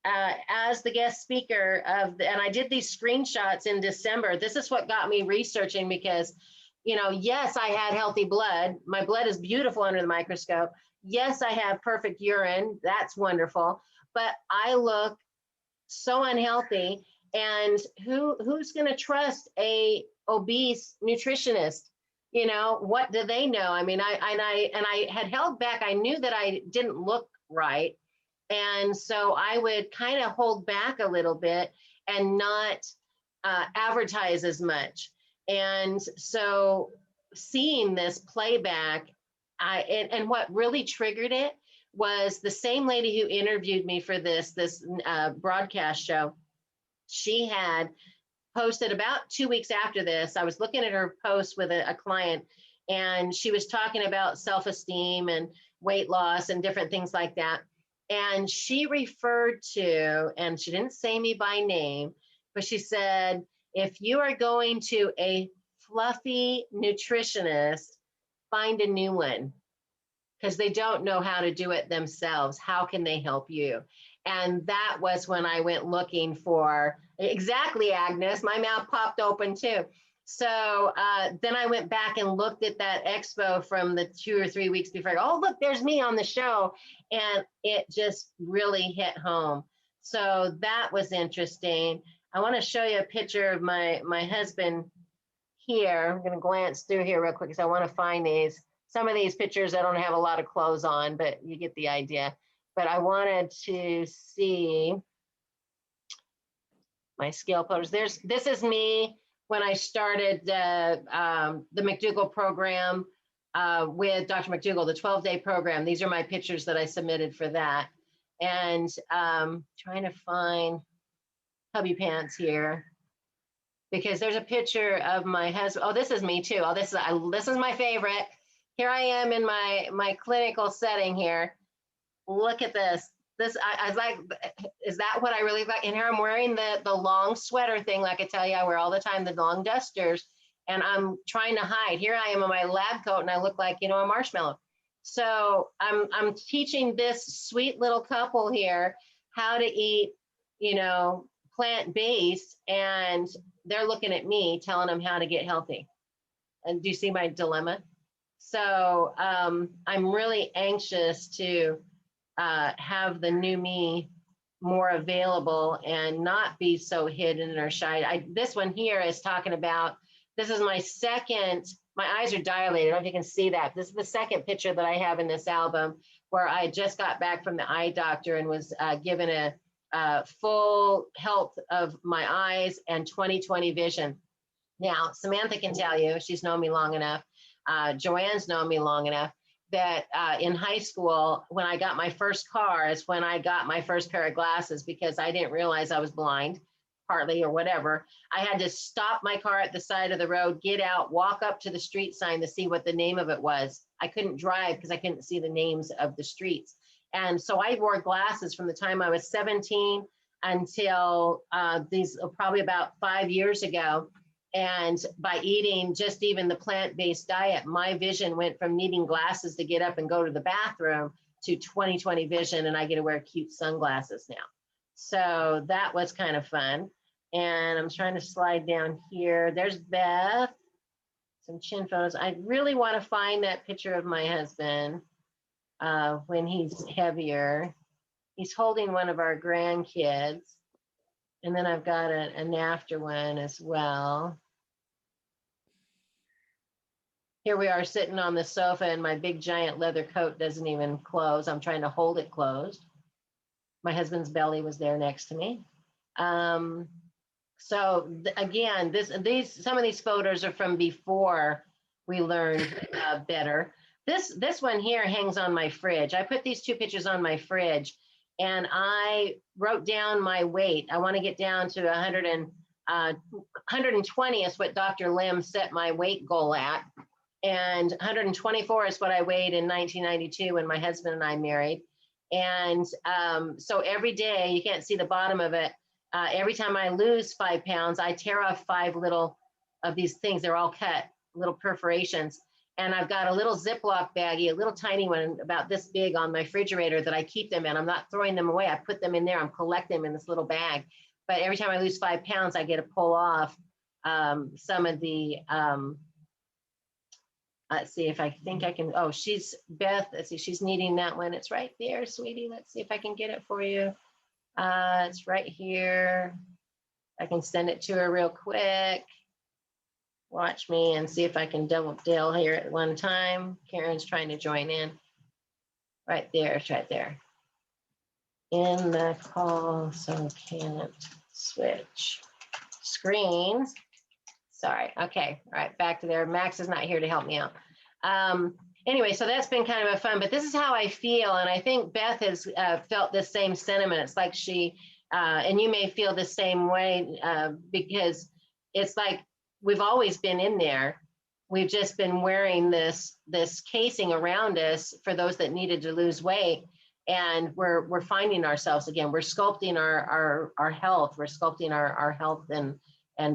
as the guest speaker and I did these screenshots in December. This is what got me researching because, you know, yes, I had healthy blood. My blood is beautiful under the microscope. Yes, I have perfect urine. That's wonderful. But I look so unhealthy. And who's going to trust a obese nutritionist? You know, what do they know? I mean, I had held back. I knew that I didn't look right. And so I would kind of hold back a little bit and not advertise as much. And so seeing this playback, and what really triggered it was the same lady who interviewed me for this broadcast show. She had posted about 2 weeks after this. I was looking at her post with a client, and she was talking about self-esteem and weight loss and different things like that. And she referred to, and she didn't say me by name, but she said, if you are going to a fluffy nutritionist, find a new one, because they don't know how to do it themselves. How can they help you? And that was when I went looking for, exactly, Agnes, my mouth popped open too. So then I went back and looked at that expo from the 2 or 3 weeks before. Oh, look, there's me on the show. And it just really hit home. So that was interesting. I want to show you a picture of my husband here. I'm going to glance through here real quick because I want to find these. Some of these pictures I don't have a lot of clothes on, but you get the idea. But I wanted to see my scale photos. This is me when I started the McDougall program with Dr. McDougall, the 12-day program. These are my pictures that I submitted for that. And trying to find hubby pants here, because there's a picture of my husband. Oh, this is me too. Oh, this is my favorite. Here I am in my clinical setting here. Look at this. I was like, is that what I really like? And here I'm wearing the long sweater thing, like I tell you, I wear all the time, the long dusters, and I'm trying to hide. Here I am in my lab coat, and I look like, you know, a marshmallow. So I'm teaching this sweet little couple here how to eat, you know, plant-based, and they're looking at me telling them how to get healthy. And do you see my dilemma? So I'm really anxious to have the new me more available and not be so hidden or shy. This one here is talking about, this is my second, my eyes are dilated. I don't know if you can see that. This is the second picture that I have in this album, where I just got back from the eye doctor and was given a full health of my eyes and 20/20 vision. Now, Samantha can tell you, she's known me long enough, Joanne's known me long enough, that in high school, when I got my first car is when I got my first pair of glasses, because I didn't realize I was blind, partly or whatever. I had to stop my car at the side of the road, get out, walk up to the street sign to see what the name of it was. I couldn't drive because I couldn't see the names of the streets. And so I wore glasses from the time I was 17 until probably about 5 years ago. And by eating just even the plant-based diet, my vision went from needing glasses to get up and go to the bathroom to 20/20 vision, and I get to wear cute sunglasses now. So that was kind of fun. And I'm trying to slide down here. There's Beth, some chin photos. I really want to find that picture of my husband when he's heavier. He's holding one of our grandkids. And then I've got an after one as well. Here we are sitting on the sofa, and my big giant leather coat doesn't even close. I'm trying to hold it closed. My husband's belly was there next to me. So again, some of these photos are from before we learned better. This one here hangs on my fridge. I put these two pictures on my fridge, and I wrote down my weight. I want to get down to 120 is what Dr. Lim set my weight goal at. And 124 is what I weighed in 1992 when my husband and I married. And so every day, you can't see the bottom of it. Every time I lose 5 pounds, I tear off 5 little of these things. They're all cut, little perforations. And I've got a little Ziploc baggie, a little tiny one about this big on my refrigerator that I keep them in. I'm not throwing them away. I put them in there. I'm collecting them in this little bag. But every time I lose 5 pounds, I get to pull off some of the, let's see if I think I can, oh, Beth, let's see, she's needing that one. It's right there, sweetie. Let's see if I can get it for you. It's right here. I can send it to her real quick. Watch me and see if I can double deal here at one time. Karen's trying to join in. Right there, it's right there. In the call, so can't switch screens. Sorry, okay, all right, back to there. Max is not here to help me out. Anyway, so that's been kind of a fun, but this is how I feel. And I think Beth has felt the same sentiment. It's like she, and you may feel the same way because it's like, we've always been in there. We've just been wearing this casing around us for those that needed to lose weight. And we're finding ourselves again. We're sculpting our health. We're sculpting our health and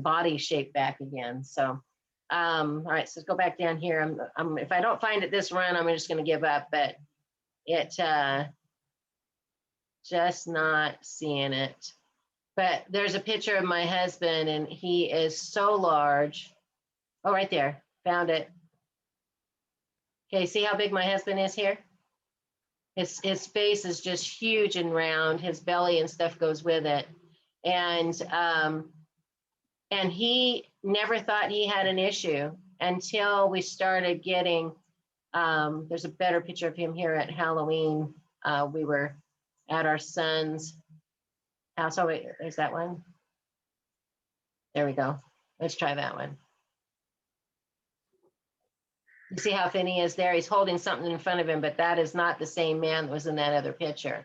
body shape back again. So, all right, so let's go back down here. If I don't find it this run, I'm just gonna give up, but it, just not seeing it. But there's a picture of my husband and he is so large. Oh, right there, found it. Okay, see how big my husband is here? His face is just huge and round. His belly and stuff goes with it. And he never thought he had an issue until we started getting, there's a better picture of him here at Halloween. We were at our son's house. Oh, wait, is that one? There we go. Let's try that one. You see how thin he is there? He's holding something in front of him, but that is not the same man that was in that other picture.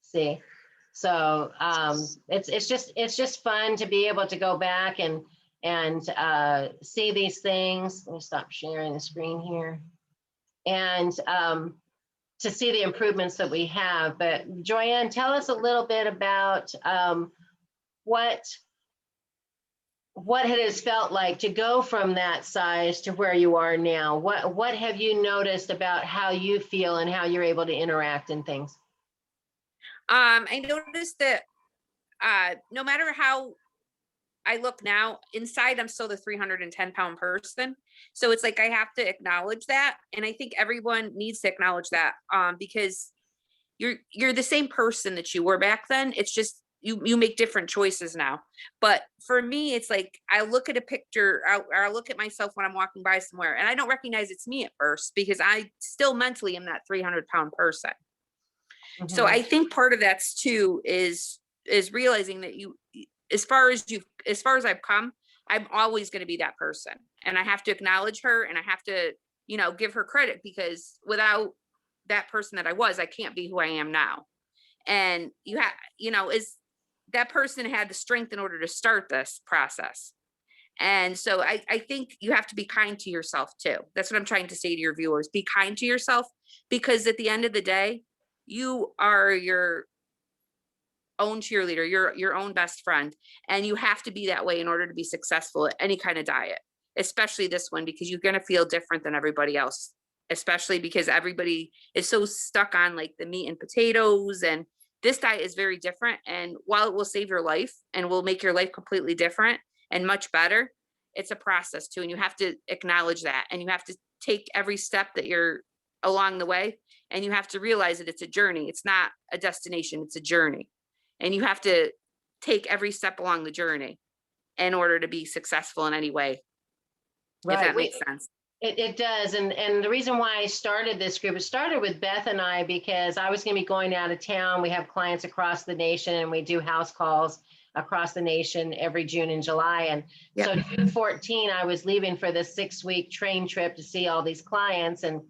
See? So it's just fun to be able to go back and see these things. Let me stop sharing the screen here. And to see the improvements that we have. But Joyanne, tell us a little bit about what it has felt like to go from that size to where you are now. What have you noticed about how you feel and how you're able to interact and things? I noticed that no matter how I look now, inside I'm still the 310-pound person. So it's like I have to acknowledge that. And I think everyone needs to acknowledge that because you're the same person that you were back then. It's just you make different choices now. But for me, it's like I look at a picture or I look at myself when I'm walking by somewhere and I don't recognize it's me at first because I still mentally am that 300-pound person. Mm-hmm. So I think part of that's too is realizing that as far as I've come, I'm always going to be that person. And I have to acknowledge her and I have to, give her credit because without that person that I was, I can't be who I am now. And that person had the strength in order to start this process. And so I think you have to be kind to yourself too. That's what I'm trying to say to your viewers. Be kind to yourself because at the end of the day, you are your own cheerleader, your own best friend. And you have to be that way in order to be successful at any kind of diet, especially this one, because you're going to feel different than everybody else, especially because everybody is so stuck on like the meat and potatoes. And this diet is very different. And while it will save your life and will make your life completely different and much better, it's a process too. And you have to acknowledge that. And you have to take every step that you're along the way. And you have to realize that it's a journey. It's not a destination. It's a journey. And you have to take every step along the journey in order to be successful in any way. Right. If that makes sense. It does. And the reason why I started this group, it started with Beth and I, because I was going to be going out of town. We have clients across the nation and we do house calls across the nation every June and July. And so June 14, I was leaving for the 6-week train trip to see all these clients. And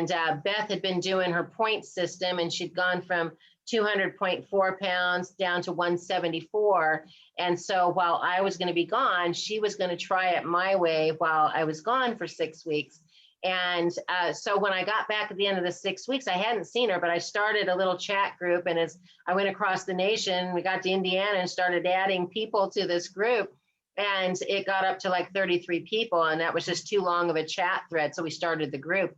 Beth had been doing her point system and she'd gone from 200.4 pounds down to 174. And so while I was going to be gone, she was going to try it my way while I was gone for 6 weeks. And so when I got back at the end of the 6 weeks, I hadn't seen her, but I started a little chat group. And as I went across the nation, we got to Indiana and started adding people to this group. And it got up to like 33 people, and that was just too long of a chat thread. So we started the group.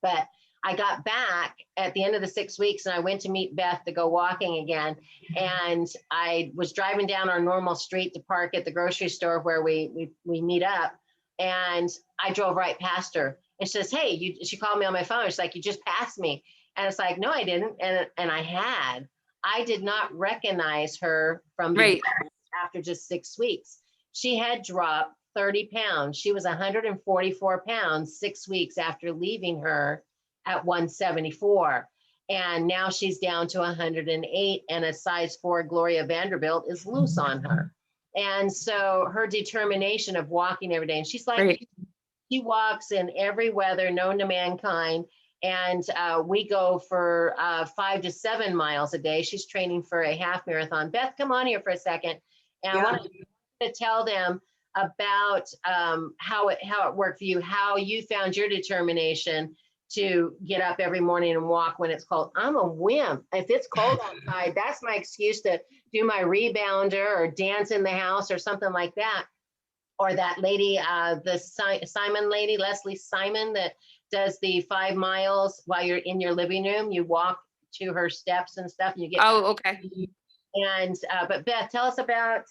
But I got back at the end of the 6 weeks, and I went to meet Beth to go walking again. And I was driving down our normal street to park at the grocery store where we meet up. And I drove right past her. And she says, hey, she called me on my phone. She's like, you just passed me. And it's like, no, I didn't. And I had. I did not recognize her from Right. after just 6 weeks. She had dropped 30 pounds. She was 144 pounds 6 weeks after leaving her at 174. And now she's down to 108, and a size 4 Gloria Vanderbilt is loose on her. And so her determination of walking every day, and she's like, Right. she walks in every weather known to mankind. And we go for 5 to 7 miles a day. She's training for a half marathon. Beth, come on here for a second. And I want to tell them about how it worked for you, how you found your determination to get up every morning and walk when it's cold. I'm a wimp. If it's cold outside, that's my excuse to do my rebounder or dance in the house or something like that. Or that lady, the Simon lady, Leslie Simon, that does the 5 miles while you're in your living room. You walk to her steps and stuff, and you get. Oh, okay. And but Beth, tell us about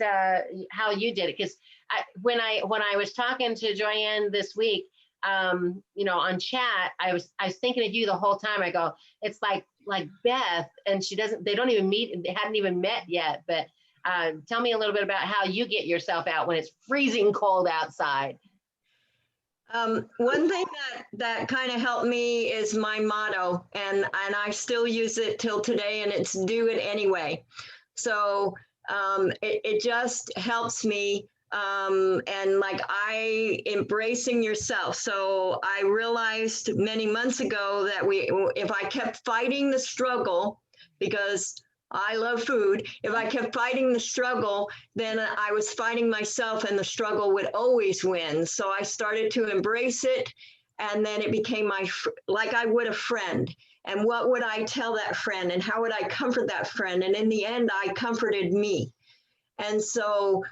how you did it, because when I was talking to Joyanne this week, you know, on chat, I was thinking of you the whole time. I go, it's like Beth, and they don't even meet, they hadn't even met yet. But tell me a little bit about how you get yourself out when it's freezing cold outside. One thing that kind of helped me is my motto, and I still use it till today, and it's do it anyway. So it just helps me, and like embracing yourself. So I realized many months ago that if I kept fighting the struggle, because I love food, if I kept fighting the struggle, then I was fighting myself, and the struggle would always win. So I started to embrace it, and then it became like I would a friend. And what would I tell that friend, and how would I comfort that friend? And in the end, I comforted me. And so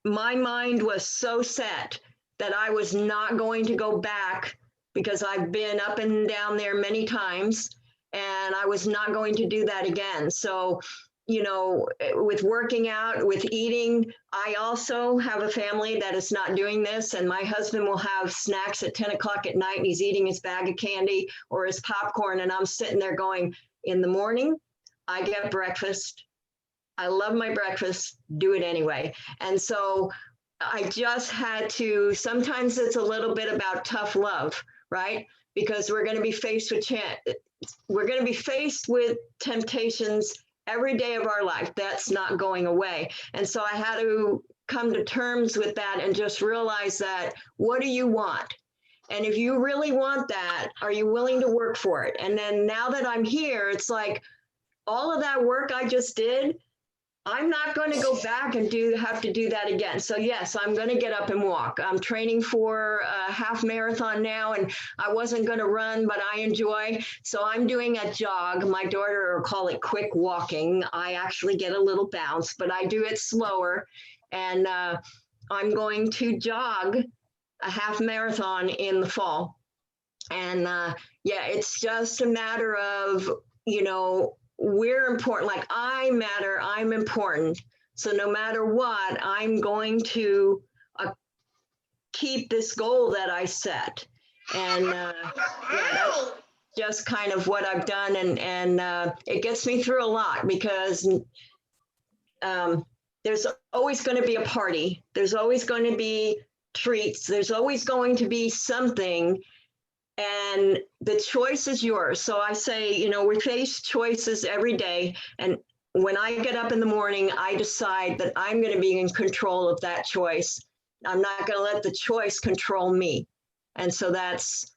my mind was so set that I was not going to go back, because I've been up and down there many times, and I was not going to do that again. So, you know, with working out, with eating, I also have a family that is not doing this. And my husband will have snacks at 10 o'clock at night, and he's eating his bag of candy or his popcorn. And I'm sitting there going, in the morning, I get breakfast. I love my breakfast, do it anyway. And so I just had to, sometimes it's a little bit about tough love, right? Because we're going to be faced with temptations every day of our life. That's not going away. And so I had to come to terms with that and just realize that, what do you want? And if you really want that, are you willing to work for it? And then now that I'm here, it's like all of that work I just did, I'm not going to go back and have to do that again. So yes, I'm going to get up and walk. I'm training for a half marathon now, and I wasn't going to run, but I enjoy. So I'm doing a jog. My daughter will call it quick walking. I actually get a little bounce, but I do it slower. And I'm going to jog a half marathon in the fall. And yeah, it's just a matter of, you know, we're important, like I matter, I'm important. So no matter what, I'm going to keep this goal that I set. And yeah, that's just kind of what I've done. And it gets me through a lot, because there's always going to be a party. There's always going to be treats. There's always going to be something. And the choice is yours. So I say, you know, we face choices every day. And when I get up in the morning, I decide that I'm going to be in control of that choice. I'm not going to let the choice control me. And so that's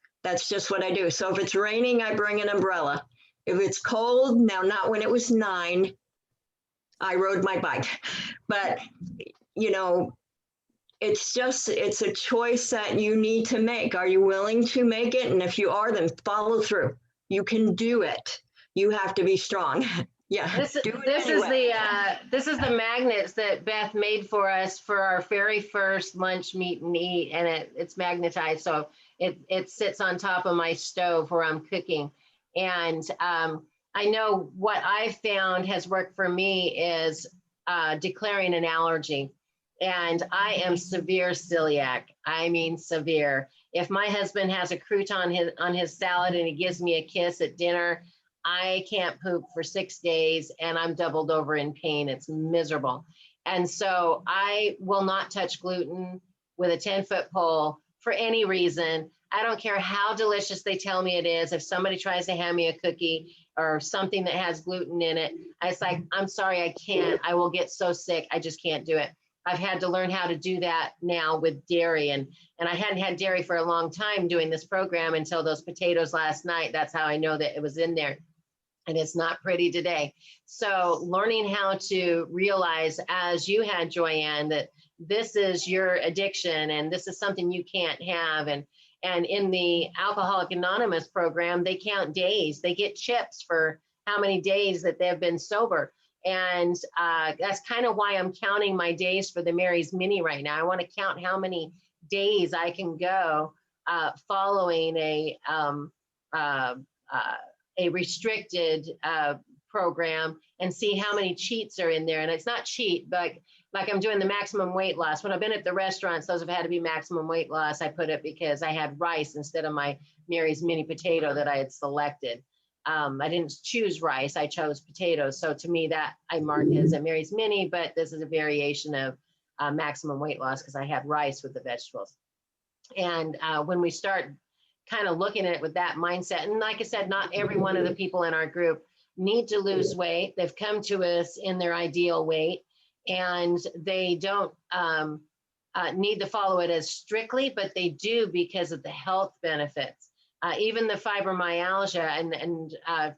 just what I do. So if it's raining, I bring an umbrella. If it's cold, now not when it was 9, I rode my bike. But, you know, it's a choice that you need to make. Are you willing to make it? And if you are, then follow through. You can do it. You have to be strong. Yeah. This do it this is anyway. this is the magnets that Beth made for us for our very first lunch meet and eat, and it's magnetized, so it sits on top of my stove where I'm cooking. And I know what I found has worked for me is declaring an allergy. And I am severe celiac. I mean severe. If my husband has a crouton on his salad and he gives me a kiss at dinner, I can't poop for 6 days and I'm doubled over in pain. It's miserable. And so I will not touch gluten with a 10-foot pole for any reason. I don't care how delicious they tell me it is. If somebody tries to hand me a cookie or something that has gluten in it, it's like, I'm sorry, I can't. I will get so sick. I just can't do it. I've had to learn how to do that now with dairy. And I hadn't had dairy for a long time doing this program until those potatoes last night. That's how I know that it was in there. And it's not pretty today. So learning how to realize, as you had, Joyanne, that this is your addiction and this is something you can't have. And in the Alcoholic Anonymous program, they count days. They get chips for how many days that they've been sober. And that's kind of why I'm counting my days for the Mary's Mini right now. I want to count how many days I can go following a restricted program and see how many cheats are in there. And it's not cheat, but like I'm doing the maximum weight loss. When I've been at the restaurants, those have had to be maximum weight loss. I put it because I had rice instead of my Mary's Mini potato that I had selected. I didn't choose rice, I chose potatoes. So to me that I marked as a Mary's Mini, but this is a variation of maximum weight loss because I had rice with the vegetables. And when we start kind of looking at it with that mindset, and like I said, not every one of the people in our group need to lose weight. They've come to us in their ideal weight and they don't need to follow it as strictly, but they do because of the health benefits. Even the fibromyalgia, and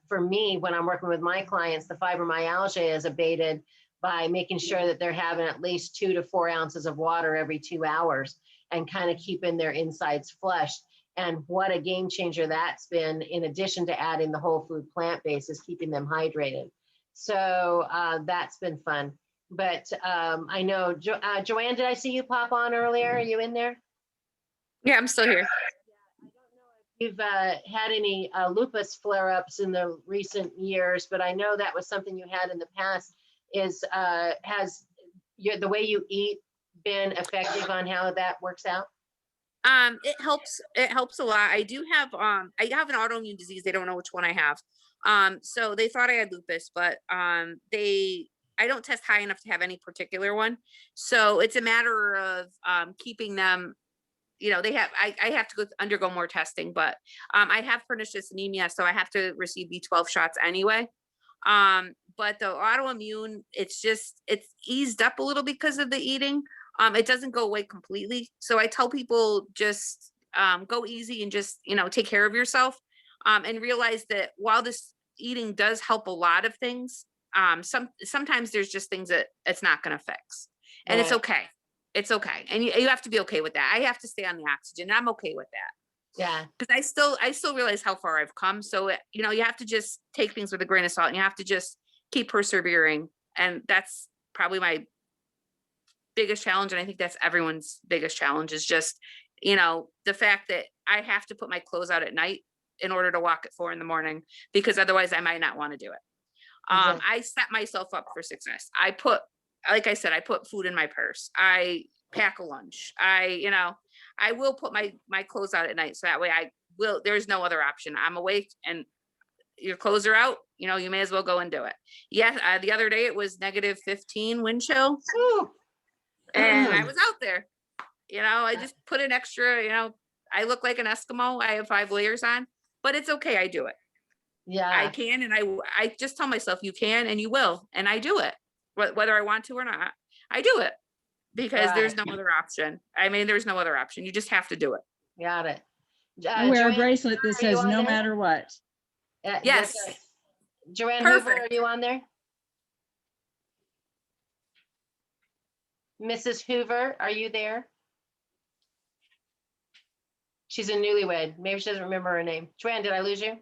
for me, when I'm working with my clients, the fibromyalgia is abated by making sure that they're having at least 2 to 4 ounces of water every 2 hours and kind of keeping their insides flushed. And what a game changer that's been, in addition to adding the whole food plant-based, is keeping them hydrated. So that's been fun. But I know, Joanne, did I see you pop on earlier? Are you in there? Yeah, I'm still here. You've had any lupus flare-ups in the recent years, but I know that was something you had in the past. Has the way you eat been effective on how that works out? It helps a lot. I do have I have an autoimmune disease. They don't know which one I have. So they thought I had lupus, but I don't test high enough to have any particular one. So it's a matter of keeping them. You know, I have to undergo more testing, but I have pernicious anemia, so I have to receive B12 shots anyway. But the autoimmune, it's eased up a little because of the eating. It doesn't go away completely. So I tell people just go easy and just, take care of yourself and realize that while this eating does help a lot of things, sometimes there's just things that it's not going to fix. And it's okay. It's okay. And you have to be okay with that. I have to stay on the oxygen. And I'm okay with that. Yeah. Because I still realize how far I've come. So, you have to just take things with a grain of salt and you have to just keep persevering. And that's probably my biggest challenge. And I think that's everyone's biggest challenge is just, the fact that I have to put my clothes out at night in order to walk at 4 a.m, because otherwise I might not want to do it. Exactly. I set myself up for success. Like I said, I put food in my purse. I pack a lunch. I will put my clothes out at night. So that way there's no other option. I'm awake and your clothes are out, you may as well go and do it. Yeah. The other day it was -15 wind chill. Ooh. And I was out there, I just put an extra, I look like an Eskimo. I have 5 layers on, but it's okay. I do it. Yeah. I can. And I just tell myself you can, and you will. And I do it. Whether I want to or not, I do it because there's no other option. I mean, there's no other option. You just have to do it. Got it. I wear Joanne, a bracelet that are you says on no there? matter what. Yes. Joanne Hoover, Perfect. are you on there? Mrs. Hoover, are you there? She's a newlywed. Maybe she doesn't remember her name. Joanne, did I lose you?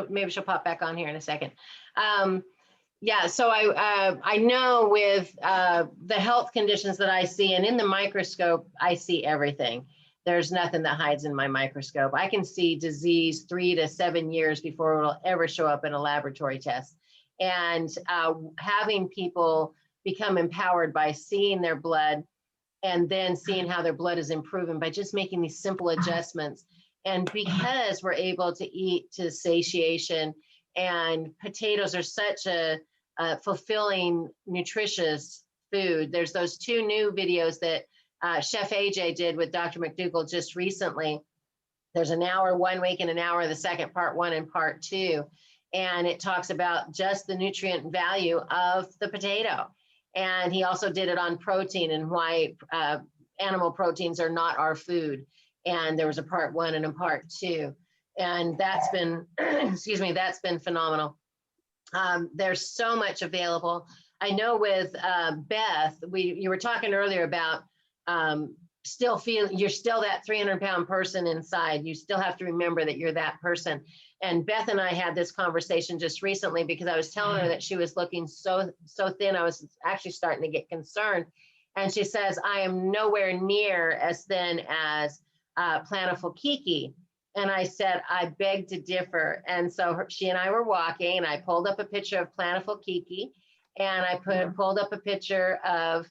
Maybe she'll pop back on here in a second. Yeah, so I know with the health conditions that I see, and in the microscope, I see everything. There's nothing that hides in my microscope. I can see disease 3 to 7 years before it'll ever show up in a laboratory test. And having people become empowered by seeing their blood and then seeing how their blood is improving by just making these simple adjustments. And because we're able to eat to satiation, and potatoes are such a fulfilling, nutritious food. There's those 2 new videos that Chef AJ did with Dr. McDougall just recently. There's an hour 1 week and an hour the second, part 1 and part 2. And it talks about just the nutrient value of the potato. And he also did it on protein and why animal proteins are not our food. And there was a part 1 and a part 2. And that's been, excuse me, that's been phenomenal. There's so much available. I know with Beth, you were talking earlier about still feeling, you're still that 300-pound person inside. You still have to remember that you're that person. And Beth and I had this conversation just recently because I was telling her that she was looking so thin. I was actually starting to get concerned. And she says, I am nowhere near as thin as Plentiful Kiki. And I said, I beg to differ. And so she and I were walking, and I pulled up a picture of Plentiful Kiki, and I pulled up a picture of,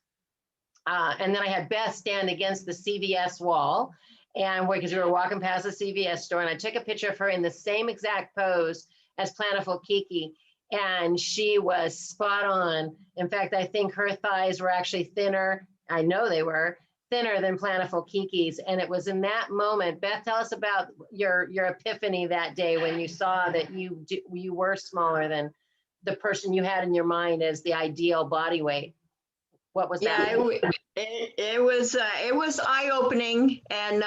and then I had Beth stand against the CVS wall, and because we were walking past the CVS store, and I took a picture of her in the same exact pose as Plentiful Kiki, and she was spot on. In fact, I think her thighs were actually thinner. I know they were thinner than Plentiful Kiki's. And it was in that moment, Beth, tell us about your epiphany that day when you saw that you were smaller than the person you had in your mind as the ideal body weight. What was that? Yeah, it was eye-opening, and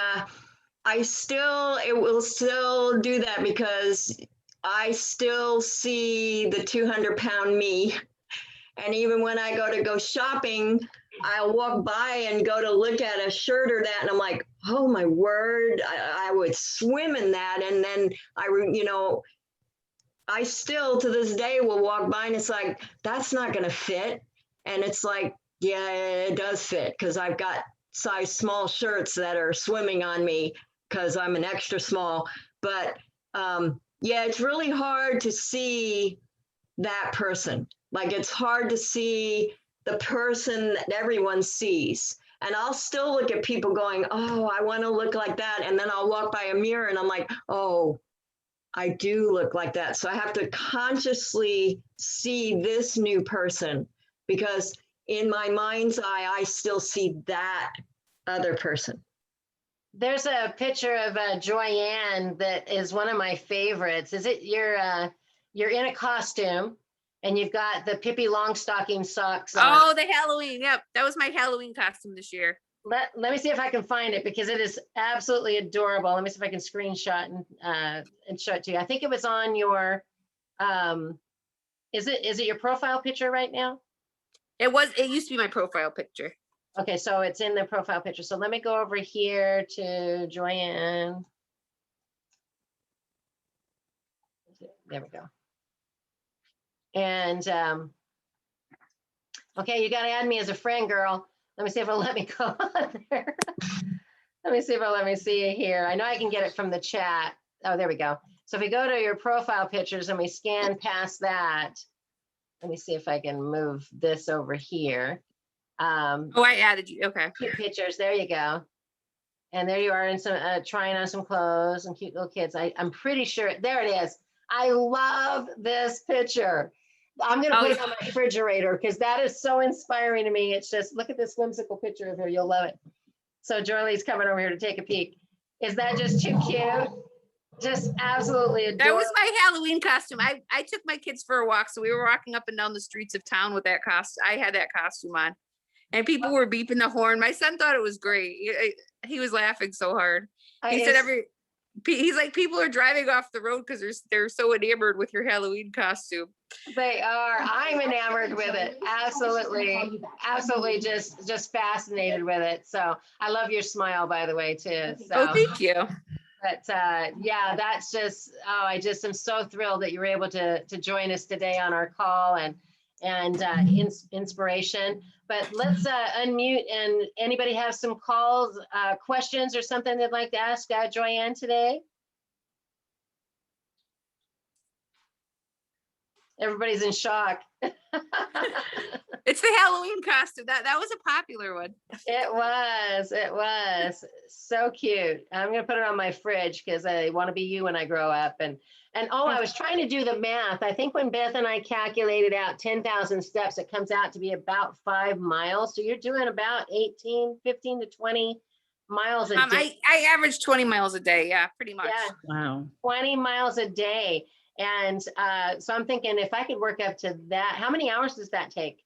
it will still do that because I still see the 200-pound me. And even when I go shopping, I'll walk by and go to look at a shirt or that, and I'm like, oh my word, I would swim in that. And then I still to this day will walk by and it's like, that's not going to fit. And it's like, yeah, it does fit because I've got size small shirts that are swimming on me because I'm an extra small. But yeah, it's really hard to see that person. Like, it's hard to see the person that everyone sees. And I'll still look at people going, oh, I want to look like that. And then I'll walk by a mirror and I'm like, oh, I do look like that. So I have to consciously see this new person because in my mind's eye, I still see that other person. There's a picture of Joyanne that is one of my favorites. Is it you're in a costume and you've got the Pippi Longstocking socks on? Oh, the Halloween. Yep. That was my Halloween costume this year. Let me see if I can find it because it is absolutely adorable. Let me see if I can screenshot and show it to you. I think it was on your, is it your profile picture right now? It used to be my profile picture. Okay, so it's in the profile picture. So let me go over here to Joyanne. There we go. And okay, you got to add me as a friend, girl. Let me see if it'll let me go on there. Let me see if it'll let me see it here. I know I can get it from the chat. Oh, there we go. So if we go to your profile pictures and we scan past that, let me see if I can move this over here. Oh, I added you. Okay. Cute pictures. There you go. And there you are in some trying on some clothes and cute little kids. I'm pretty sure there it is. I love this picture. I'm going to put it on my refrigerator because that is so inspiring to me. It's just, look at this whimsical picture of her. You'll love it. So Jorley's coming over here to take a peek. Is that just too cute? Just absolutely adorable. That was my Halloween costume. I took my kids for a walk. So we were walking up and down the streets of town with that costume. I had that costume on and people were beeping the horn. My son thought it was great. He was laughing so hard. He said he's like, people are driving off the road because they're so enamored with your Halloween costume. They are. I'm enamored with it. Absolutely. Absolutely just fascinated with it. So I love your smile, by the way, too. So. Oh, thank you. But yeah, that's just, oh, I just am so thrilled that you were able to join us today on our call and inspiration. But let's unmute, and anybody have some calls, questions or something they'd like to ask Joyanne today? Everybody's in shock. It's the Halloween costume. That was a popular one. It was so cute. I'm gonna put it on my fridge because I want to be you when I grow up. And oh, I was trying to do the math. I think when Beth and I calculated out 10,000 steps, it comes out to be about 5 miles. So you're doing about 15 to 20 miles a day. I average 20 miles a day. Yeah, pretty much. Yeah, Wow. 20 miles a day. And so I'm thinking if I could work up to that, how many hours does that take?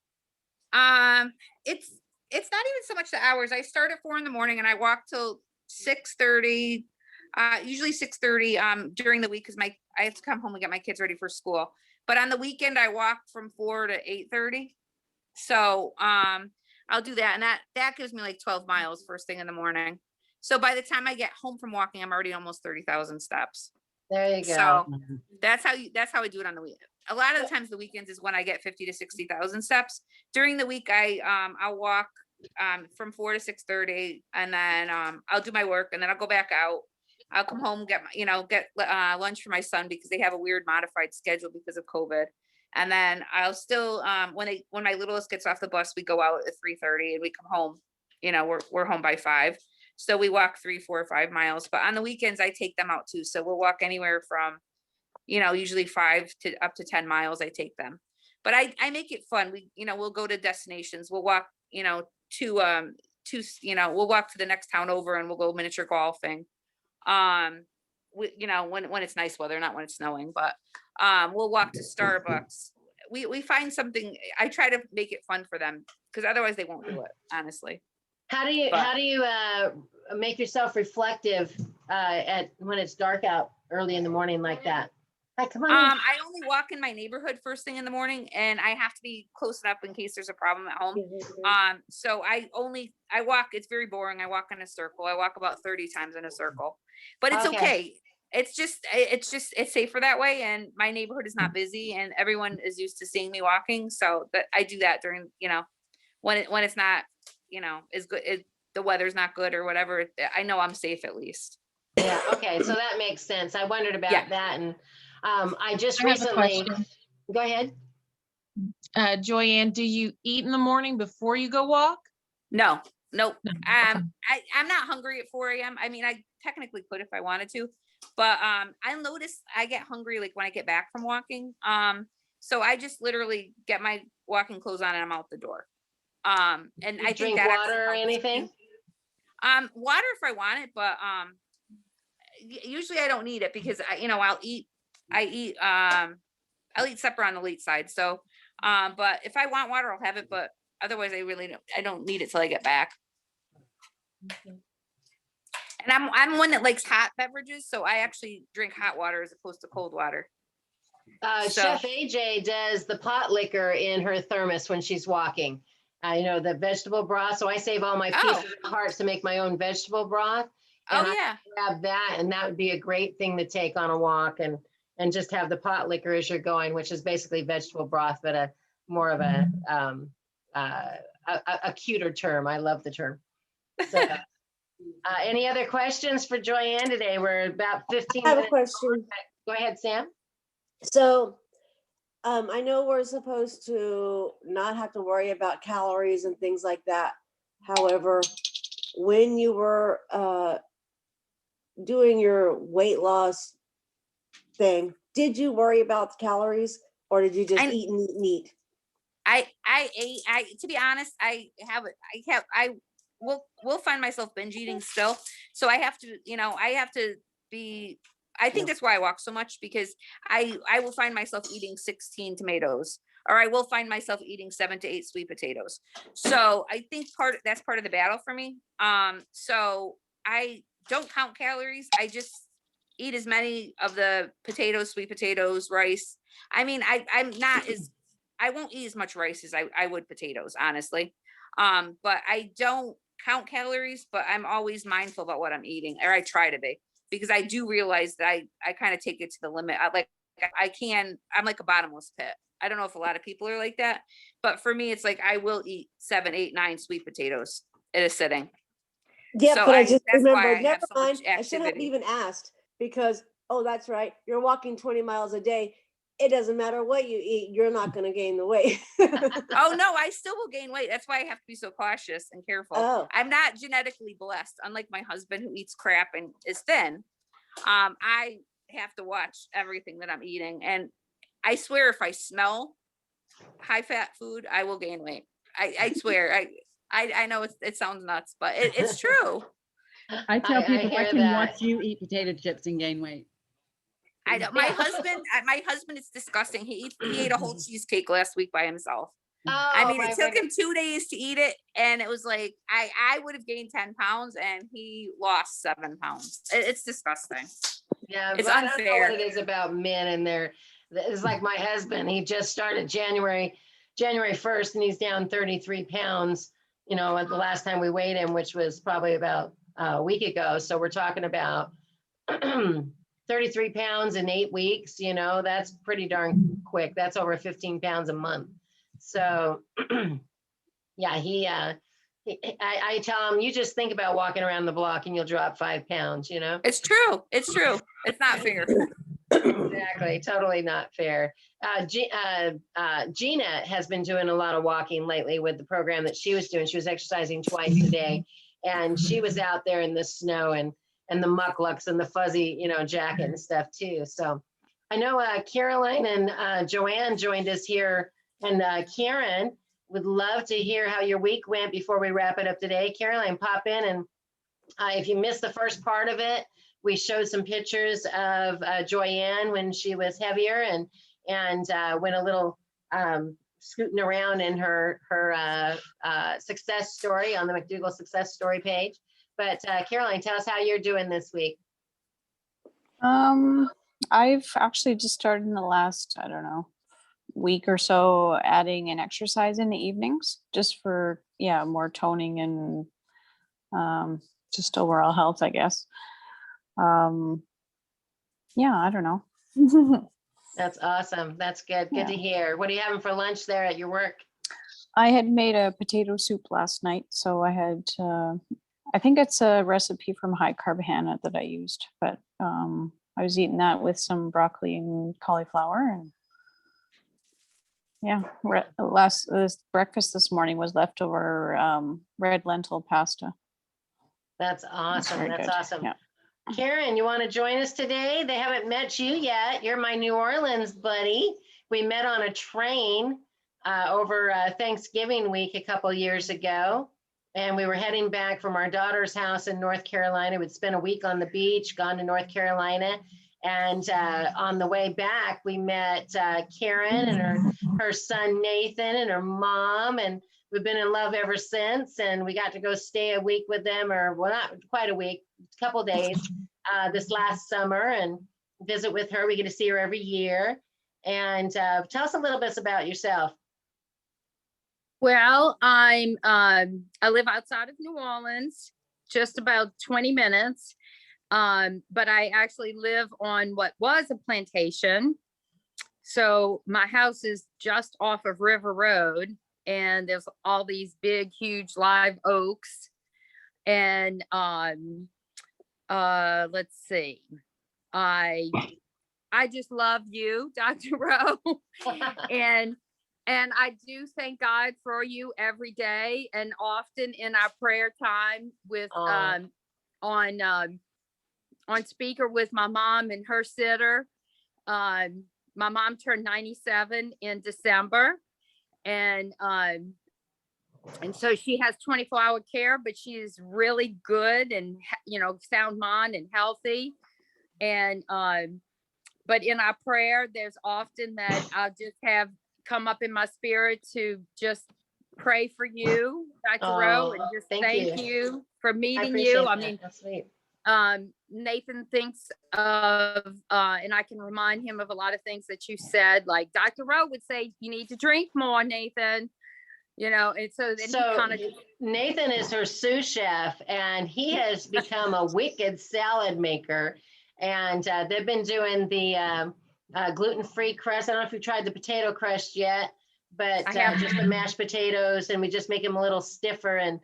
It's not even so much the hours. I start at 4 a.m. and I walk till 6:30, usually 6:30 during the week because I have to come home and get my kids ready for school. But on the weekend I walk from 4 to 8:30. So I'll do that, and that gives me like 12 miles first thing in the morning. So by the time I get home from walking, I'm already almost 30,000 steps. There you go. So that's how I do it on the weekend. A lot of the times the weekends is when I get 50 to 60,000 steps. During the week, I'll walk from 4 to 6:30, and then I'll do my work, and then I'll go back out. I'll come home, get lunch for my son because they have a weird modified schedule because of COVID. And then I'll still when my littlest gets off the bus, we go out at 3:30 and we come home. We're home by 5. So we walk 3, 4, or 5 miles, but on the weekends I take them out too. So we'll walk anywhere from, usually 5 to up to 10 miles. I take them, but I make it fun. We'll go to destinations. We'll walk, we'll walk to the next town over and we'll go miniature golfing. When it's nice weather, not when it's snowing, but we'll walk to Starbucks. We find something. I try to make it fun for them because otherwise they won't do it, honestly. How do you make yourself reflective when it's dark out early in the morning like that? Hi, come on. I only walk in my neighborhood first thing in the morning, and I have to be close enough in case there's a problem at home. So I walk. It's very boring. I walk in a circle. I walk about 30 times in a circle, but it's okay. It's safer that way, and my neighborhood is not busy, and everyone is used to seeing me walking. So that I do that during when it's not is good, the weather's not good or whatever, I know I'm safe at least. Yeah, okay, so that makes sense. I wondered about that, and I just recently, go ahead. Joyanne, do you eat in the morning before you go walk? No. I'm not hungry at 4 a.m. I mean, I technically could if I wanted to, but I notice I get hungry like when I get back from walking. So I just literally get my walking clothes on and I'm out the door. And I drink water or anything? Water if I want it, but usually I don't need it because I'll eat supper on the late side. So but if I want water, I'll have it, but otherwise I don't need it till I get back. And I'm one that likes hot beverages, so I actually drink hot water as opposed to cold water. Chef AJ does the pot liquor in her thermos when she's walking. The vegetable broth. So I save all my pieces of hearts to make my own vegetable broth. And I grab that, and that would be a great thing to take on a walk and just have the pot liquor as you're going, which is basically vegetable broth, but more of a cuter term. I love the term. So, any other questions for Joyanne today? We're about 15 minutes. I have a question. Go ahead, Sam. So I know we're supposed to not have to worry about calories and things like that. However, when you were doing your weight loss thing, did you worry about the calories, or did you just eat and eat meat? I to be honest, I will find myself binge eating still. So I have to be, I think that's why I walk so much, because I will find myself eating 16 tomatoes, or I will find myself eating 7 to 8 sweet potatoes. So I think that's part of the battle for me. So I don't count calories. I just eat as many of the potatoes, sweet potatoes, rice. I mean, I won't eat as much rice as I would potatoes, honestly. But I don't count calories, but I'm always mindful about what I'm eating, or I try to be. because I do realize that I kind of take it to the limit. I'm like a bottomless pit. I don't know if a lot of people are like that, but for me, it's like I will eat 7, 8, 9 sweet potatoes at a sitting. Yeah, So but I just that's why remembered, I never have so much mind. I should have activity. even asked because, oh, that's right. You're walking 20 miles a day. It doesn't matter what you eat. You're not going to gain the weight. Oh no, I still will gain weight. That's why I have to be so cautious and careful. Oh. I'm not genetically blessed, unlike my husband who eats crap and is thin. I have to watch everything that I'm eating. And I swear if I smell high fat food, I will gain weight. I swear. I know it sounds nuts, but it's true. I tell people I hear can that. watch you eat potato chips and gain weight. I know my husband is disgusting. He ate a whole cheesecake last week by himself. Oh, I mean, my it took him goodness. 2 days to eat it, and it was like I would have gained 10 pounds, and he lost 7 pounds. It's disgusting. Yeah, It's but I don't know unfair. what it is about men and their. It's like my husband. He just started January 1st, and he's down 33 pounds. You know, at the last time we weighed him, which was probably about a week ago. So we're talking about 33 pounds in 8 weeks. You know, that's pretty darn quick. That's over 15 pounds a month. So, yeah, I tell him, you just think about walking around the block and you'll drop 5 pounds, you know? It's true. It's true. It's not fair. Exactly. Totally not fair. Gina has been doing a lot of walking lately with the program that she was doing. She was exercising twice a day, and she was out there in the snow and the mucklucks and the fuzzy, you know, jacket and stuff too. So I know Caroline and Joanne joined us here, and Karen would love to hear how your week went before we wrap it up today. Caroline, pop in, and if you missed the first part of it, we showed some pictures of Joyanne when she was heavier and went a little scooting around in her success story on the McDougall success story page. But Caroline, tell us how you're doing this week. I've actually just started in the last, I don't know, week or so adding an exercise in the evenings just for, more toning and just overall health, I guess. I don't know. That's awesome. That's good. Good to hear. What are you having for lunch there at your work? I had made a potato soup last night, so I had, I think it's a recipe from High Carb Hannah that I used, but I was eating that with some broccoli and cauliflower, and breakfast this morning was leftover red lentil pasta. That's awesome. That's good. awesome. Yeah. Karen, you want to join us today? They haven't met you yet. You're my New Orleans buddy. We met on a train over Thanksgiving week a couple years ago. And we were heading back from our daughter's house in North Carolina. We'd spent a week on the beach, gone to North Carolina. And on the way back, we met Karen and her son, Nathan, and her mom. And we've been in love ever since. And we got to go stay a week with them, or well, not quite a week, a couple days this last summer and visit with her. We get to see her every year. And tell us a little bit about yourself. Well, I live outside of New Orleans, just about 20 minutes. But I actually live on what was a plantation. So my house is just off of River Road, and there's all these big, huge live oaks. And let's see, I just love you, Dr. Rowe. And I do thank God for you every day, and often in our prayer time with on speaker with my mom and her sitter. My mom turned 97 in December, and so she has 24-hour care, but she is really good and, sound mind and healthy. And but in our prayer, there's often that I'll just have come up in my spirit to just pray for you, Dr. Rowe, and just thank you for meeting you. I mean, that's sweet. Nathan thinks of, and I can remind him of a lot of things that you said, like Dr. Rowe would say, you need to drink more, Nathan. you know, and so then he So kind of, Nathan is her sous chef, and he has become a wicked salad maker. And they've been doing the gluten-free crust. I don't know if you've tried the potato crust yet, but I haven't. just the mashed potatoes, and we just make them a little stiffer and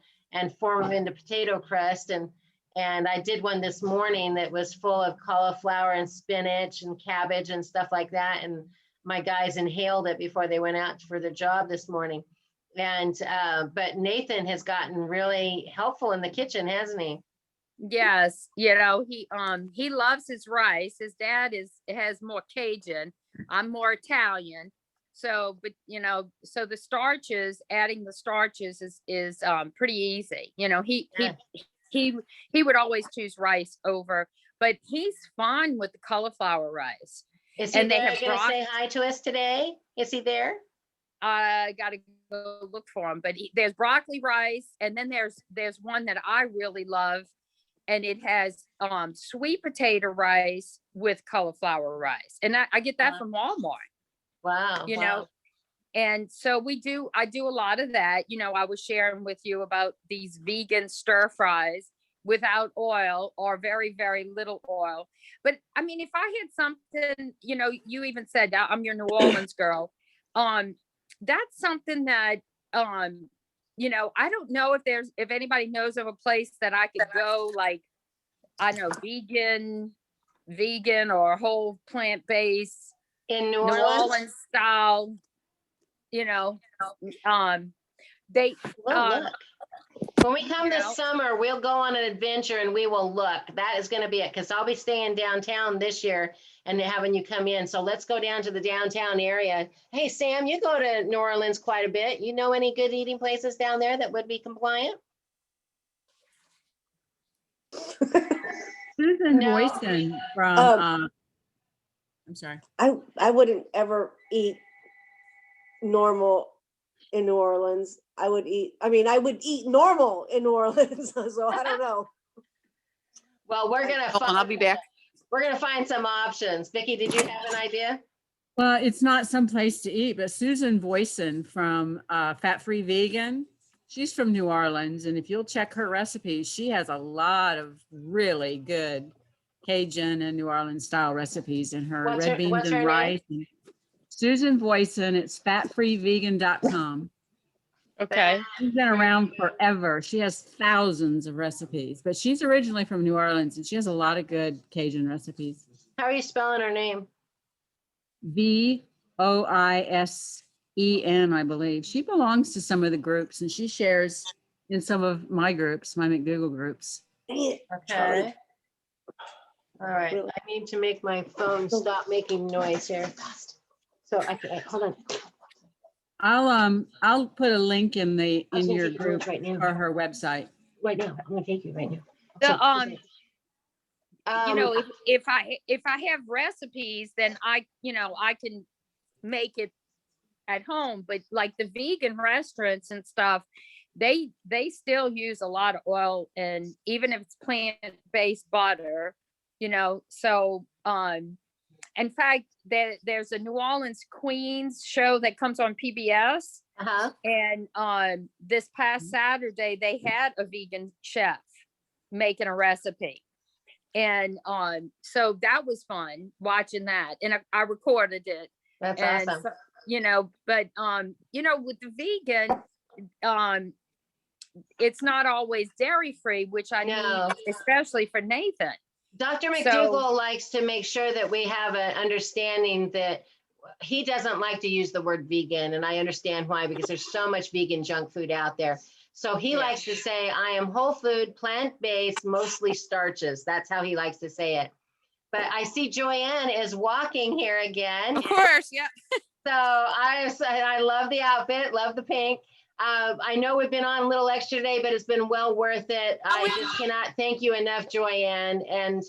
form them into potato crust. And I did one this morning that was full of cauliflower and spinach and cabbage and stuff like that. And my guys inhaled it before they went out for their job this morning. And but Nathan has gotten really helpful in the kitchen, hasn't he? yes, you know, he loves his rice. His dad has more Cajun. I'm more Italian. So, but you know, so the starches, adding the starches is pretty easy. You know, he would always choose rice over, but he's fine with the cauliflower rice. Is he And they there? have Going to say hi to us today? Is he there? I got to go look for him, but there's broccoli rice, and then there's one that I really love, and it has sweet potato rice with cauliflower rice, and I get that from Walmart. Wow. You wow. know, and so I do a lot of that. You know, I was sharing with you about these vegan stir fries without oil or very, very little oil. But I mean, if I had something, you know, you even said I'm your New Orleans girl. That's something that, you know, I don't know if anybody knows of a place that I could go, like, I know, vegan or whole plant-based In New New Orleans? Orleans style, you know, they, Well, look. When we come you this know. summer, we'll go on an adventure and we will look. That is going to be it, because I'll be staying downtown this year and having you come in. So let's go down to the downtown area. Hey, Sam, you go to New Orleans quite a bit. You know any good eating places down there that would be compliant? Susan No. Boyson from, I'm sorry. I wouldn't ever eat normal in New Orleans. I would eat normal in New Orleans. So I don't know. Well, we're going to find, I'll be back. We're going to find some options. Vicki, did you have an idea? Well, it's not some place to eat, but Susan Boyson from Fat Free Vegan, she's from New Orleans. And if you'll check her recipes, she has a lot of really good Cajun and New Orleans style recipes in her What's red her- beans what's her and name? rice. And Susan Boyson, it's fatfreevegan.com. Okay. She's been around forever. She has thousands of recipes, but she's originally from New Orleans and she has a lot of good Cajun recipes. How are you spelling her name? Voisen, I believe. She belongs to some of the groups and she shares in some of my groups, my McDougall groups. Okay. All right. Really? I need to make my phone stop making noise here. So I can, hold on. I'll put a link in I was gonna your take your group link right now. for her website. Right now. I'm gonna take you right now. The, So, you know, if I have recipes, then I can make it at home. But like the vegan restaurants and stuff, they still use a lot of oil, and even if it's plant-based butter, you know. So in fact, there's a New Orleans Queens show that comes on PBS. And this past Saturday, they had a vegan chef making a recipe. And so that was fun watching that. And I recorded it. That's and awesome. So, you know, but you know, with the vegan, it's not always dairy free, which I need, especially for Nathan. Dr. McDougall likes to make sure that we have an understanding that he doesn't like to use the word vegan. And I understand why, because there's so much vegan junk food out there. So he likes to say, I am whole food, plant-based, mostly starches. That's how he likes to say it. But I see Joyanne is walking here again. Of course, yeah. So I love the outfit, love the pink. I know we've been on a little extra today, but it's been well worth it. I just cannot thank you enough, Joyanne. And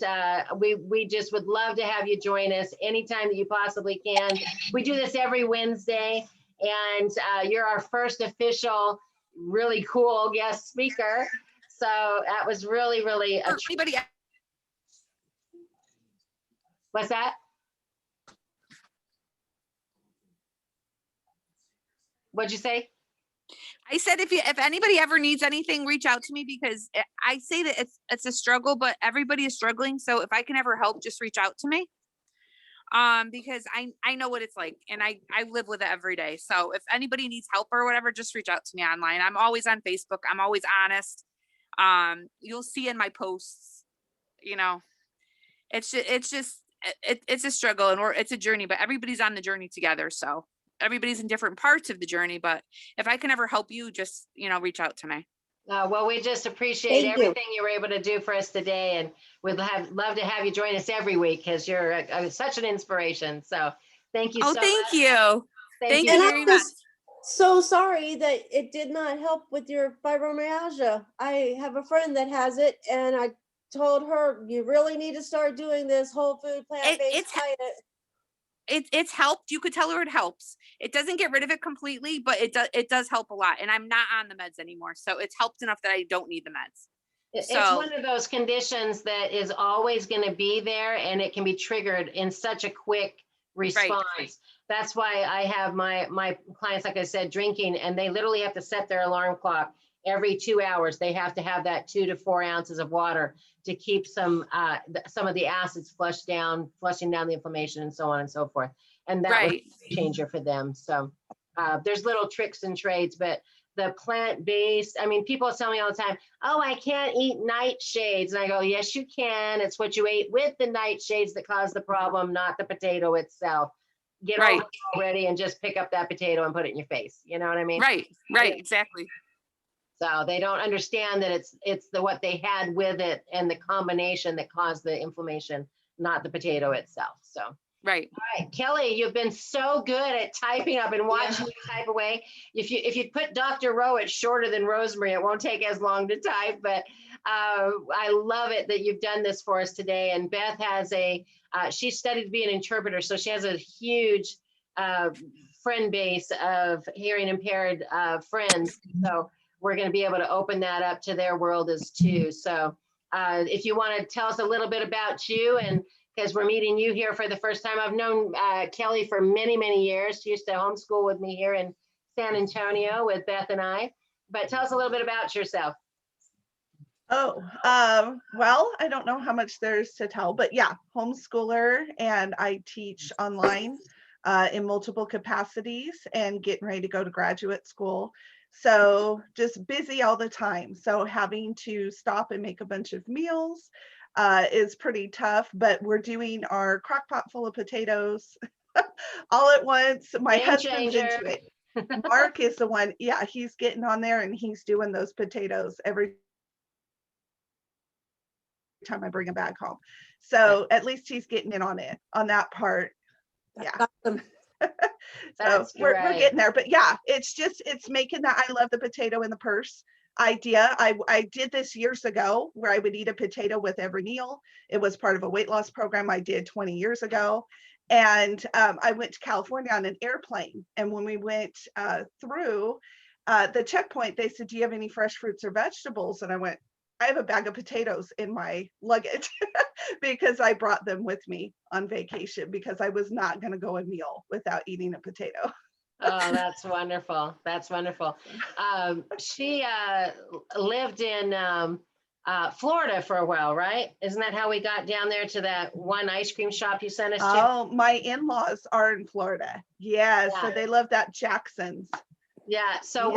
we just would love to have you join us anytime that you possibly can. We do this every Wednesday, and you're our first official, really cool guest speaker. So that was really, really a anybody. What's that? What'd you say? I said, if anybody ever needs anything, reach out to me, because I say that it's a struggle, but everybody is struggling. So if I can ever help, just reach out to me. Because I know what it's like, and I live with it every day. So if anybody needs help or whatever, just reach out to me online. I'm always on Facebook. I'm always honest. You'll see in my posts, you know, it's a struggle, and it's a journey, but everybody's on the journey together. So everybody's in different parts of the journey, but if I can ever help you, just, reach out to me. Well, we just appreciate Thank you. everything you were able to do for us today, and we'd love to have you join us every week, because you're such an inspiration. So thank you so much. Thank you. Thank you And very I'm much. just so sorry that it did not help with your fibromyalgia. I have a friend that has it, and I told her, you really need to start doing this whole food plant-based diet. It's helped. You could tell her it helps. It doesn't get rid of it completely, but it does help a lot. And I'm not on the meds anymore. So it's helped enough that I don't need the meds. It's So- one of those conditions that is always going to be there, and it can be triggered in such a quick response. Right. That's why I have my clients, like I said, drinking, and they literally have to set their alarm clock every 2 hours. They have to have that 2 to 4 ounces of water to keep some of the acids flushing down the inflammation, and so on and so forth. And that was a changer for them. So there's little tricks and trades, but the plant-based, I mean, people tell me all the time, oh, I can't eat nightshades. And I go, yes, you can. It's what you ate with the nightshades that caused the problem, not the potato itself. Get over it already and just pick up that potato and put it in your face. You know what I mean? Right, exactly. So they don't understand that it's what they had with it and the combination that caused the inflammation, not the potato itself. So. Right. All right, Kelly, you've been so good at typing. I've been watching you type away. If you put Dr. Rowe, it's shorter than Rosemary. It won't take as long to type, but I love it that you've done this for us today. And Beth has she studied to be an interpreter, so she has a huge friend base of hearing impaired friends. So we're going to be able to open that up to their world as too. So if you want to tell us a little bit about you, and because we're meeting you here for the first time. I've known Kelly for many, many years. She used to homeschool with me here in San Antonio with Beth and I. But tell us a little bit about yourself. Oh, well, I don't know how much there's to tell, but yeah, homeschooler, and I teach online in multiple capacities and getting ready to go to graduate school. So just busy all the time. So having to stop and make a bunch of meals is pretty tough, but we're doing our crock pot full of potatoes all at once. My husband's into it. Mark is the one, yeah, he's getting on there and he's doing those potatoes every time I bring him back home. So at least he's getting in on it, on that part. Yeah. So we're getting there, but yeah, it's making that I love the potato in the purse idea. I did this years ago where I would eat a potato with every meal. It was part of a weight loss program I did 20 years ago. And I went to California on an airplane. And when we went through the checkpoint, they said, do you have any fresh fruits or vegetables? And I went, I have a bag of potatoes in my luggage because I brought them with me on vacation because I was not going to go a meal without eating a potato. Oh, that's wonderful. That's wonderful. She lived in Florida for a while, right? Isn't that how we got down there to that one ice cream shop you sent us to? Oh, my in-laws are in Florida. Yeah, so they love that Jackson's. Yeah, so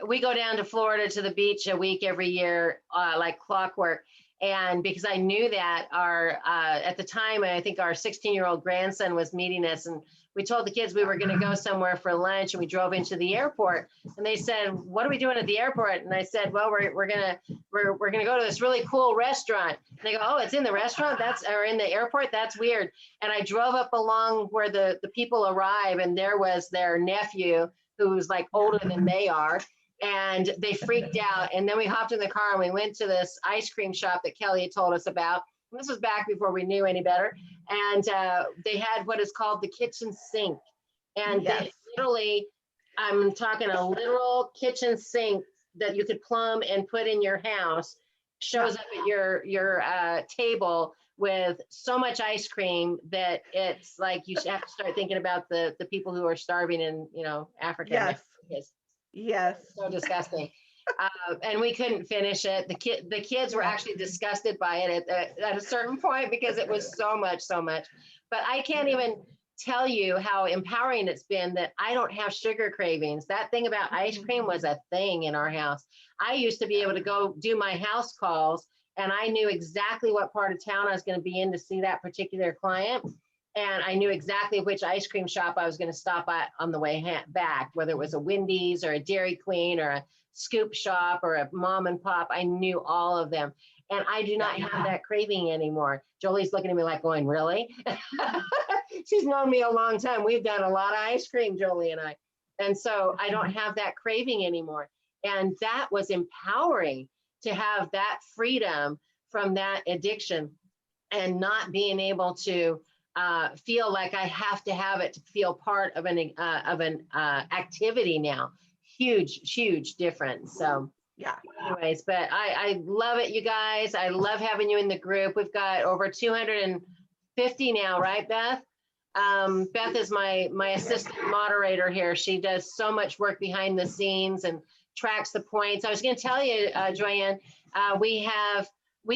we go down to Florida to the beach a week every year, like clockwork. And because I knew that at the time, I think our 16-year-old grandson was meeting us, and we told the kids we were going to go somewhere for lunch, and we drove into the airport, and they said, what are we doing at the airport? And I said, well, we're gonna go to this really cool restaurant. And they go, oh, it's in the restaurant? Or in the airport? That's weird. And I drove up along where the people arrive, and there was their nephew, who's like older than they are. And they freaked out. And then we hopped in the car and we went to this ice cream shop that Kelly had told us about. And this was back before we knew any better. And they had what is called the kitchen sink. And they literally, I'm talking a literal kitchen sink that you could plumb and put in your house, shows up at your table with so much ice cream that it's like you have to start thinking about the people who are starving in, Africa. Yes. Yes. So disgusting. And we couldn't finish it. The kids were actually disgusted by it at a certain point because it was so much. But I can't even tell you how empowering it's been that I don't have sugar cravings. That thing about ice cream was a thing in our house. I used to be able to go do my house calls, and I knew exactly what part of town I was going to be in to see that particular client. And I knew exactly which ice cream shop I was going to stop at on the way back, whether it was a Wendy's or a Dairy Queen or a Scoop Shop or a mom and pop. I knew all of them. And I do not have that craving anymore. Jolie's looking at me like going, really? She's known me a long time. We've done a lot of ice cream, Jolie and I. And so I don't have that craving anymore. And that was empowering to have that freedom from that addiction and not being able to feel like I have to have it to feel part of an activity now. Huge difference. So yeah. Anyways, but I love it, you guys. I love having you in the group. We've got over 250 now, right, Beth? Beth is my assistant moderator here. She does so much work behind the scenes and tracks the points. I was going to tell you, Joyanne, we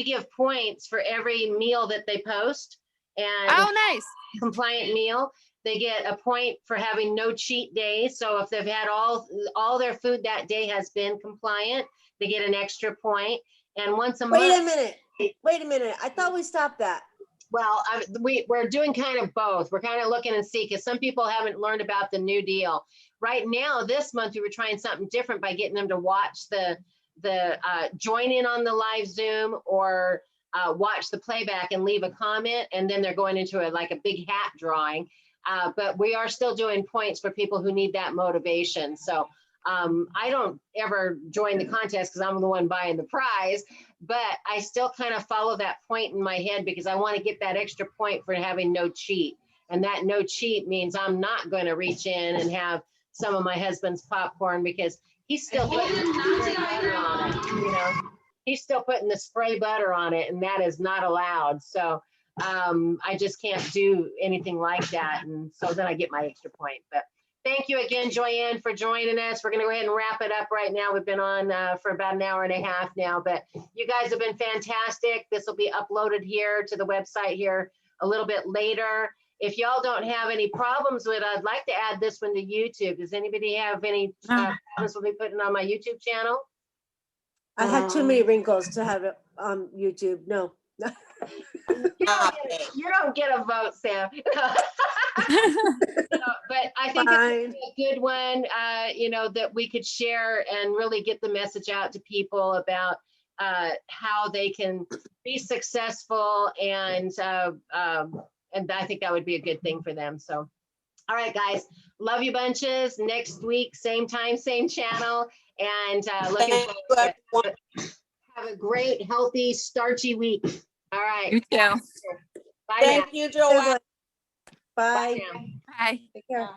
give points for every meal that they post. And nice. Compliant meal. They get a point for having no cheat days. So if they've had all their food that day has been compliant, they get an extra point. And once a month. Wait a minute. I thought we stopped that. Well, we're doing kind of both. We're kind of looking and see, because some people haven't learned about the new deal. Right now, this month, we were trying something different by getting them to watch the join in on the live Zoom or watch the playback and leave a comment. And then they're going into a big hat drawing. But we are still doing points for people who need that motivation. So I don't ever join the contest because I'm the one buying the prize, but I still kind of follow that point in my head because I want to get that extra point for having no cheat. And that no cheat means I'm not going to reach in and have some of my husband's popcorn because he's still putting the spray butter on it. You know, he's still putting the spray butter on it, and that is not allowed. So I just can't do anything like that. And so then I get my extra point. But thank you again, Joyanne, for joining us. We're going to go ahead and wrap it up right now. We've been on for about an hour and a half now, but you guys have been fantastic. This will be uploaded here to the website here a little bit later. If y'all don't have any problems with it, I'd like to add this one to YouTube. Does anybody have any problems with me putting it on my YouTube channel? I had too many wrinkles to have it on YouTube. No. You don't get a vote, Sam. But I think it's a good one, that we could share and really get the message out to people about how they can be successful, and I think that would be a good thing for them. So, all right, guys, love you bunches. Next week, same time, same channel, and looking forward to it. Have a great, healthy, starchy week. All right. You too. Bye. Thank you, Joanne. Bye. Bye. Bye. Take care.